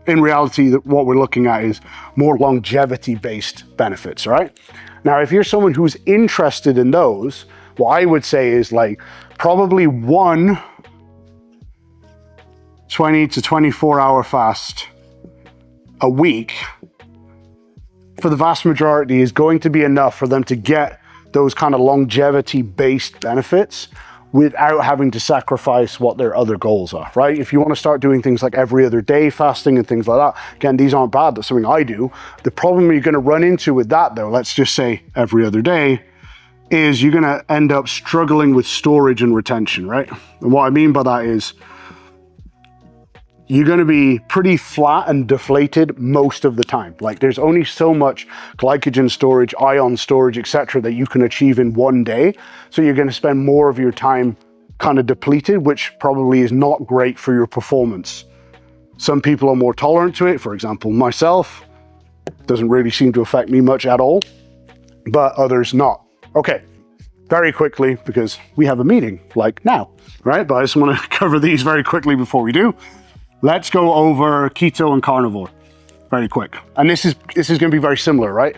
[SPEAKER 1] In reality, what we're looking at is more longevity-based benefits, right? Now, if you're someone who's interested in those, what I would say is like probably one 20 to 24 hour fast a week for the vast majority is going to be enough for them to get those kind of longevity-based benefits without having to sacrifice what their other goals are, right? If you want to start doing things like every other day fasting and things like that, again, these aren't bad, that's something I do. The problem you're going to run into with that though, let's just say every other day, is you're going to end up struggling with storage and retention, right? And what I mean by that is you're going to be pretty flat and deflated most of the time. Like there's only so much glycogen storage, ion storage, etc., that you can achieve in one day. So you're going to spend more of your time kind of depleted, which probably is not great for your performance. Some people are more tolerant to it. For example, myself, doesn't really seem to affect me much at all, but others not. Okay, very quickly, because we have a meeting like now, right? But I just want to cover these very quickly before we do. Let's go over keto and carnivore very quick. And this is going to be very similar, right?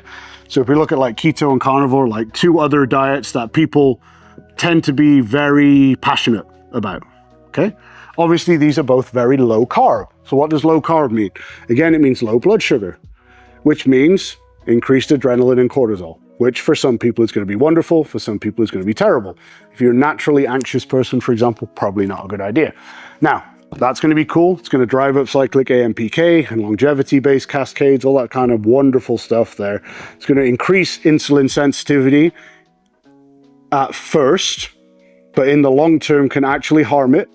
[SPEAKER 1] So if we look at like keto and carnivore, like two other diets that people tend to be very passionate about, okay? Obviously, these are both very low carb. So what does low carb mean? Again, it means low blood sugar, which means increased adrenaline and cortisol, which for some people is going to be wonderful, for some people is going to be terrible. If you're a naturally anxious person, for example, probably not a good idea. Now, that's going to be cool. It's going to drive up cyclic AMPK and longevity-based cascades, all that kind of wonderful stuff there. It's going to increase insulin sensitivity at first, but in the long term can actually harm it.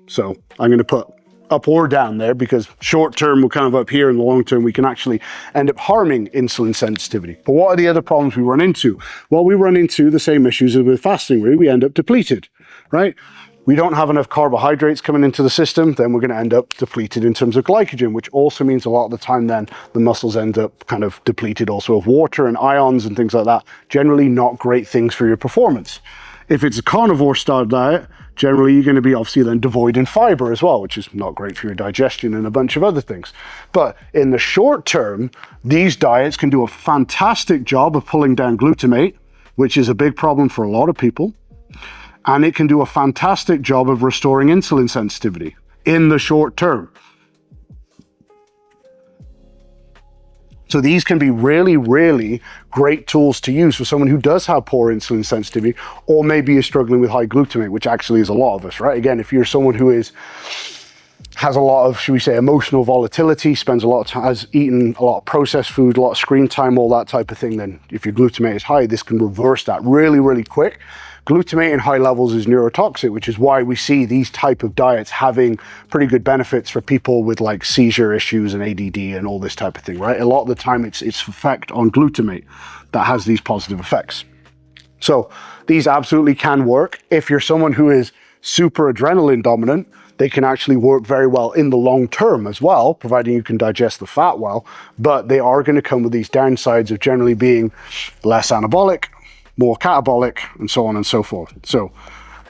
[SPEAKER 1] So I'm going to put up or down there, because short term we're kind of up here, in the long term we can actually end up harming insulin sensitivity. But what are the other problems we run into? Well, we run into the same issues as with fasting, where we end up depleted, right? We don't have enough carbohydrates coming into the system, then we're going to end up depleted in terms of glycogen, which also means a lot of the time then the muscles end up kind of depleted also of water and ions and things like that. Generally not great things for your performance. If it's a carnivore style diet, generally you're going to be obviously then devoid in fiber as well, which is not great for your digestion and a bunch of other things. But in the short term, these diets can do a fantastic job of pulling down glutamate, which is a big problem for a lot of people. And it can do a fantastic job of restoring insulin sensitivity in the short term. So these can be really, really great tools to use for someone who does have poor insulin sensitivity, or maybe is struggling with high glutamate, which actually is a lot of us, right? Again, if you're someone who has a lot of, should we say, emotional volatility, spends a lot of time, has eaten a lot of processed food, a lot of screen time, all that type of thing, then if your glutamate is high, this can reverse that really, really quick. Glutamate in high levels is neurotoxic, which is why we see these type of diets having pretty good benefits for people with like seizure issues and ADD and all this type of thing, right? A lot of the time it's effect on glutamate that has these positive effects. So these absolutely can work. If you're someone who is super adrenaline dominant, they can actually work very well in the long term as well, providing you can digest the fat well, but they are going to come with these downsides of generally being less anabolic, more catabolic, and so on and so forth. So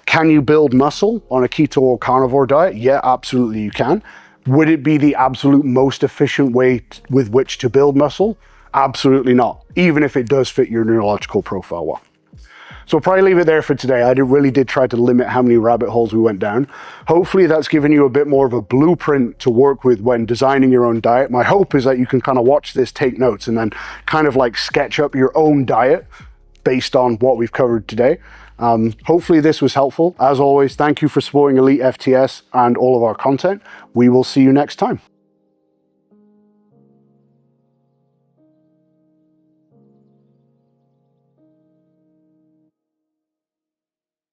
[SPEAKER 1] can you build muscle on a keto or carnivore diet? Yeah, absolutely you can. Would it be the absolute most efficient way with which to build muscle? Absolutely not, even if it does fit your neurological profile well. So I'll probably leave it there for today. I really did try to limit how many rabbit holes we went down. Hopefully that's given you a bit more of a blueprint to work with when designing your own diet. My hope is that you can kind of watch this, take notes, and then kind of like sketch up your own diet based on what we've covered today. Hopefully this was helpful. As always, thank you for supporting Elite FTS and all of our content. We will see you next time.